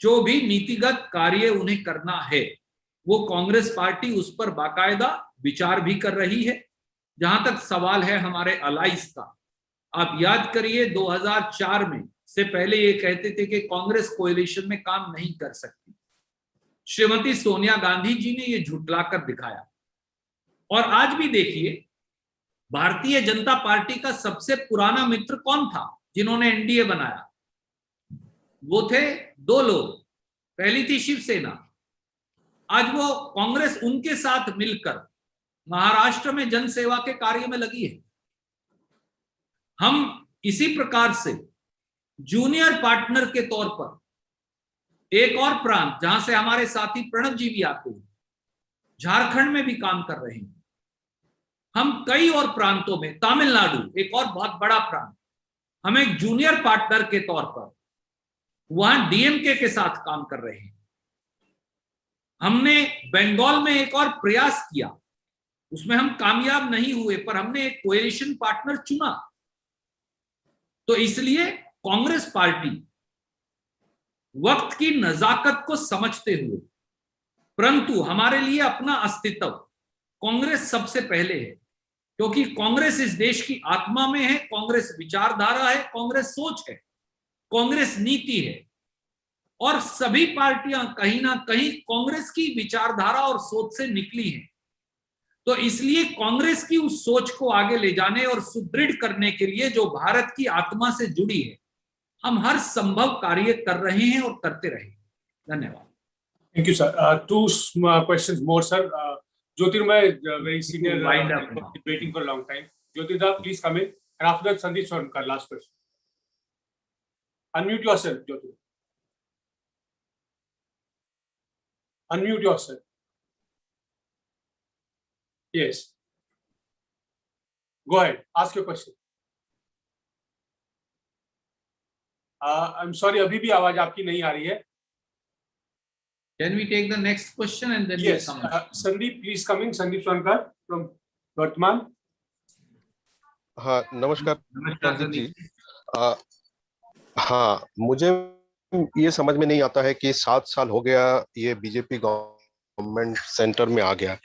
जो भी नीतिगत कार्य उन्हें करना है, वो कांग्रेस पार्टी उस पर बाकायदा विचार भी कर रही है। जहां तक सवाल है हमारे अलाइज का, आप याद करिए 2004 में से पहले ये कहते थे कि कांग्रेस कोएलिशन में काम नहीं कर सकती। श्रीमती सोनिया गांधी जी ने ये झुटलाकर दिखाया। और आज भी देखिए, भारतीय जनता पार्टी का सबसे पुराना मित्र कौन था जिन्होंने एनडीए बनाया? वो थे दो लोग। पहली थी शिवसेना, आज वो कांग्रेस उनके साथ मिलकर महाराष्ट्र में जनसेवा के कार्य में लगी है। हम इसी प्रकार से जूनियर पार्टनर के तौर पर एक और प्रांत, जहां से हमारे साथी प्रणब जी भी आते हैं, झारखंड में भी काम कर रहे हैं। हम कई और प्रांतों में, तमिलनाडु एक और बहुत बड़ा प्रांत, हम एक जूनियर पार्टनर के तौर पर वहां डीएमके के साथ काम कर रहे हैं। हमने बंगाल में एक और प्रयास किया, उसमें हम कामयाब नहीं हुए, पर हमने एक कोएलिशन पार्टनर चुना। तो इसलिए कांग्रेस पार्टी वक्त की नजाकत को समझते हुए, परंतु हमारे लिए अपना अस्तित्व, कांग्रेस सबसे पहले है, क्योंकि कांग्रेस इस देश की आत्मा में है, कांग्रेस विचारधारा है, कांग्रेस सोच है, कांग्रेस नीति है। और सभी पार्टियां कहीं ना कहीं कांग्रेस की विचारधारा और सोच से निकली हैं। तो इसलिए कांग्रेस की उस सोच को आगे ले जाने और सुदृढ़ करने के लिए, जो भारत की आत्मा से जुड़ी है, हम हर संभव कार्य कर रहे हैं और करते रहेंगे। धन्यवाद। Thank you, sir. Two questions more, sir. Jyotirmay, very senior, waiting for a long time. Jyotirda, please come in. And after that, Sandeep Swarnkar, last question. Unmute yourself, Jyotirmay. Unmute yourself. Yes. Go ahead. Ask your question. I'm sorry, अभी भी आवाज आपकी नहीं आ रही है. Can we take the next question and then yes, we'll come? Sandeep, please come in. Sandeep Swarnkar from Vartman. हाँ, नमस्कार संदीप जी। हाँ, मुझे ये समझ में नहीं आता है कि 7 साल हो गया ये बीजेपी गवर्नमेंट सेंटर में आ गया,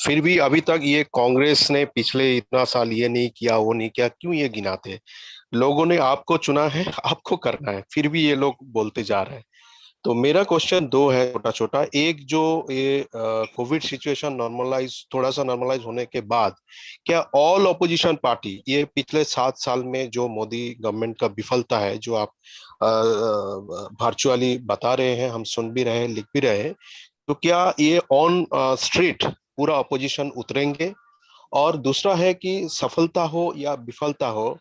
फिर भी अभी तक ये कांग्रेस ने पिछले इतना साल ये नहीं किया, वो नहीं किया, क्यों ये गिनाते? लोगों ने आपको चुना है, आपको करना है, फिर भी ये लोग बोलते जा रहे हैं। तो मेरा क्वेश्चन 2 है, छोटा छोटा। एक, जो ये कोविड सिचुएशन थोड़ा सा नॉर्मलाइज होने के बाद, क्या ऑल ऑपोजिशन पार्टी, ये पिछले 7 साल में जो मोदी गवर्नमेंट का विफलता है, जो आप वर्चुअली बता रहे हैं, हम सुन भी रहे हैं, लिख भी रहे हैं, तो क्या ये ऑन स्ट्रीट पूरा ऑपोजिशन उतरेंगे? और दूसरा है कि सफलता हो या विफलता हो,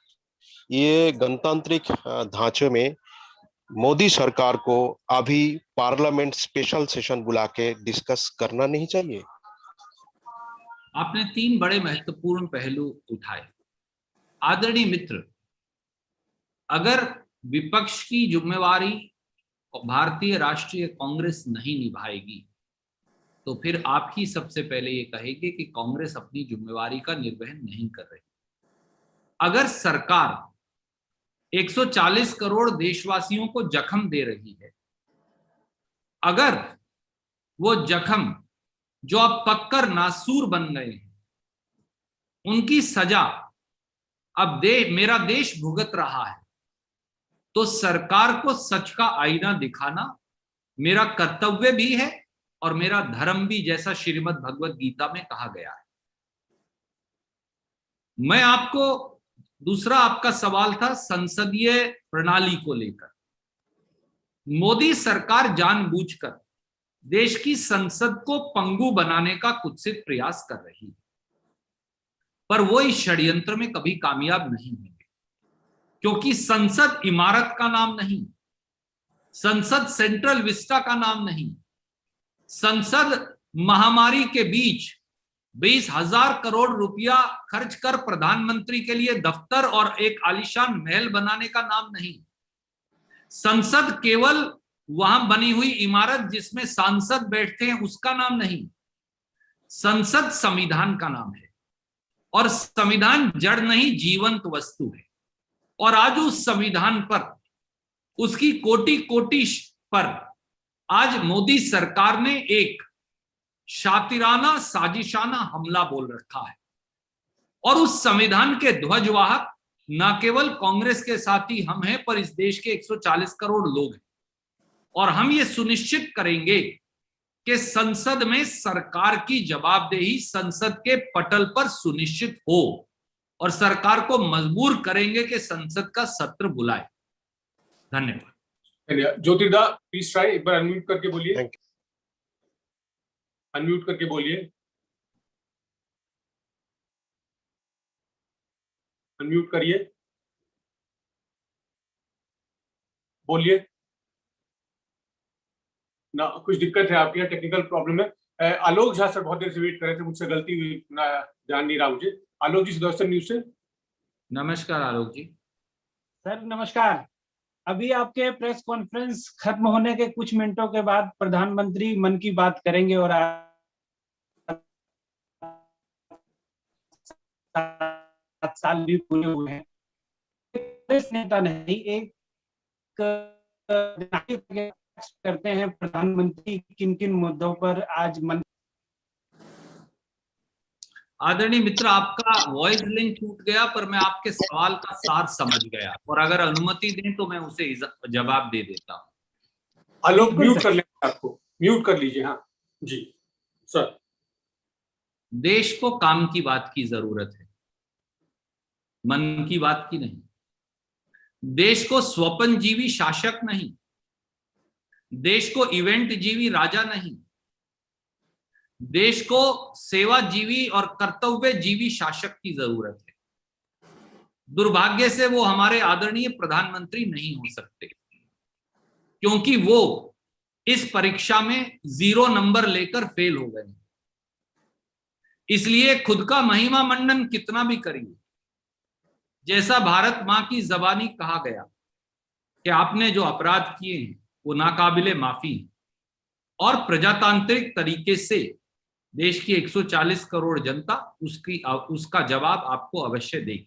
ये गणतांत्रिक ढांचे में मोदी सरकार को अभी पार्लियामेंट स्पेशल सेशन बुला के डिस्कस करना नहीं चाहिए? आपने 3 बड़े महत्वपूर्ण पहलू उठाए। आदरणीय मित्र, अगर विपक्ष की जिम्मेवारी भारतीय राष्ट्रीय कांग्रेस नहीं निभाएगी, तो फिर आप ही सबसे पहले ये कहेंगे कि कांग्रेस अपनी जिम्मेवारी का निर्वहन नहीं कर रही। अगर सरकार 140 करोड़ देशवासियों को जख्म दे रही है, अगर वो जख्म जो अब पककर नासूर बन गए हैं, उनकी सजा अब मेरा देश भुगत रहा है, तो सरकार को सच का आईना दिखाना मेरा कर्तव्य भी है और मेरा धर्म भी, जैसा श्रीमद् भगवत गीता में कहा गया है। मैं आपको दूसरा आपका सवाल था संसदीय प्रणाली को लेकर। मोदी सरकार जानबूझकर देश की संसद को पंगु बनाने का कुत्सित प्रयास कर रही है, पर वो इस षड्यंत्र में कभी कामयाब नहीं होंगे, क्योंकि संसद इमारत का नाम नहीं, संसद सेंट्रल विस्टा का नाम नहीं, संसद महामारी के बीच 20,000 करोड़ रुपया खर्च कर प्रधानमंत्री के लिए दफ्तर और एक आलीशान महल बनाने का नाम नहीं, संसद केवल वहां बनी हुई इमारत जिसमें सांसद बैठते हैं उसका नाम नहीं, संसद संविधान का नाम है, और संविधान जड़ नहीं जीवंत वस्तु है। और आज उस संविधान पर, उसकी कोटि कोटि पर आज मोदी सरकार ने एक शातिराना साजिशाना हमला बोल रखा है, और उस संविधान के ध्वजवाहक न केवल कांग्रेस के साथी हम हैं, पर इस देश के 140 करोड़ लोग हैं। और हम ये सुनिश्चित करेंगे कि संसद में सरकार की जवाबदेही संसद के पटल पर सुनिश्चित हो, और सरकार को मजबूर करेंगे कि संसद का सत्र बुलाए। धन्यवाद। ज्योतिदा प्लीज ट्राई, एक बार अनम्यूट करके बोलिए। अनम्यूट करके बोलिए। अनम्यूट करिए, बोलिए ना। कुछ दिक्कत है आपके यहाँ, टेक्निकल प्रॉब्लम है। आलोक झा सर बहुत देर से वेट कर रहे थे, मुझसे गलती हुई, ध्यान नहीं रहा मुझे। आलोक जी सुदर्शन न्यूज से। नमस्कार आलोक जी। सर नमस्कार। अभी आपके प्रेस कॉन्फ्रेंस खत्म होने के कुछ मिनटों के बाद प्रधानमंत्री मन की बात करेंगे, और 7 साल भी पूरे हुए हैं। कांग्रेस नेता नहीं, एक करते हैं प्रधानमंत्री किन किन मुद्दों पर आज मन। आदरणीय मित्र, आपका वॉइस लिंक टूट गया, पर मैं आपके सवाल का सार समझ गया, और अगर अनुमति दें तो मैं उसे जवाब दे देता हूं। आलोक म्यूट कर लेंगे, आपको म्यूट कर लीजिए। हाँ जी सर। देश को काम की बात की जरूरत है, मन की बात की नहीं। देश को स्वप्नजीवी शासक नहीं, देश को इवेंट जीवी राजा नहीं, देश को सेवा जीवी और कर्तव्य जीवी शासक की जरूरत है। दुर्भाग्य से वो हमारे आदरणीय प्रधानमंत्री नहीं हो सकते, क्योंकि वो इस परीक्षा में 0 नंबर लेकर फेल हो गए। इसलिए खुद का महिमा मंडन कितना भी करिए, जैसा भारत मां की जबानी कहा गया कि आपने जो अपराध किए हैं वो नाकाबिले माफी है, और प्रजातांत्रिक तरीके से देश की 140 करोड़ जनता उसका जवाब आपको अवश्य देगी।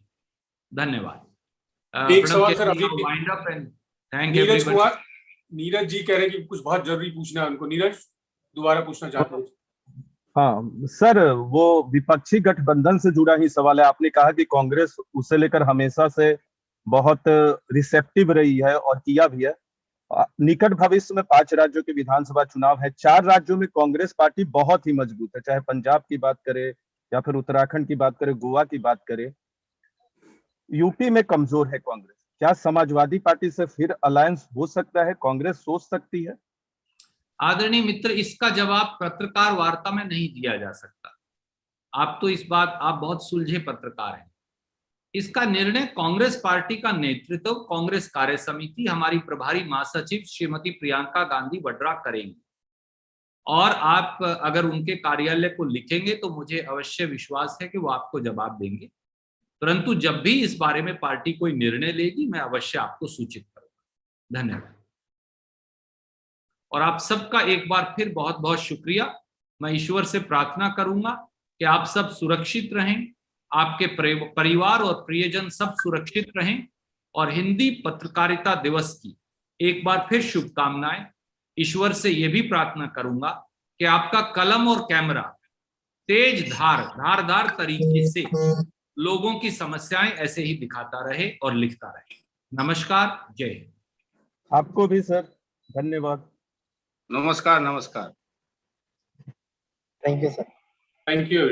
धन्यवाद। एक सवाल सर अभी, नीरज जी कह रहे हैं कि कुछ बहुत जरूरी पूछना है उनको। नीरज दोबारा पूछना चाहते हैं। हाँ सर, वो विपक्षी गठबंधन से जुड़ा ही सवाल है। आपने कहा कि कांग्रेस उसे लेकर हमेशा से बहुत रिसेप्टिव रही है और किया भी है। निकट भविष्य में 5 राज्यों के विधानसभा चुनाव है। 4 राज्यों में कांग्रेस पार्टी बहुत ही मजबूत है, चाहे पंजाब की बात करे या फिर उत्तराखंड की बात करे, गोवा की बात करे। यूपी में कमजोर है कांग्रेस। क्या समाजवादी पार्टी से फिर अलायंस हो सकता है? कांग्रेस सोच सकती है? आदरणीय मित्र, इसका जवाब पत्रकार वार्ता में नहीं दिया जा सकता। आप बहुत सुलझे पत्रकार हैं। इसका निर्णय कांग्रेस पार्टी का नेतृत्व, कांग्रेस कार्य समिति, हमारी प्रभारी महासचिव श्रीमती प्रियंका गांधी वड्रा करेंगी। और आप अगर उनके कार्यालय को लिखेंगे तो मुझे अवश्य विश्वास है कि वो आपको जवाब देंगे। परंतु जब भी इस बारे में पार्टी कोई निर्णय लेगी, मैं अवश्य आपको सूचित करूंगा। धन्यवाद। और आप सबका एक बार फिर बहुत बहुत शुक्रिया। मैं ईश्वर से प्रार्थना करूंगा कि आप सब सुरक्षित रहें, आपके परिवार और प्रियजन सब सुरक्षित रहें, और हिंदी पत्रकारिता दिवस की एक बार फिर शुभकामनाएं। ईश्वर से यह भी प्रार्थना करूंगा कि आपका कलम और कैमरा तेज धारदार तरीके से लोगों की समस्याएं ऐसे ही दिखाता रहे और लिखता रहे। नमस्कार, जय हिंद। आपको भी सर धन्यवाद। नमस्कार। नमस्कार। Thank you sir. Thank you.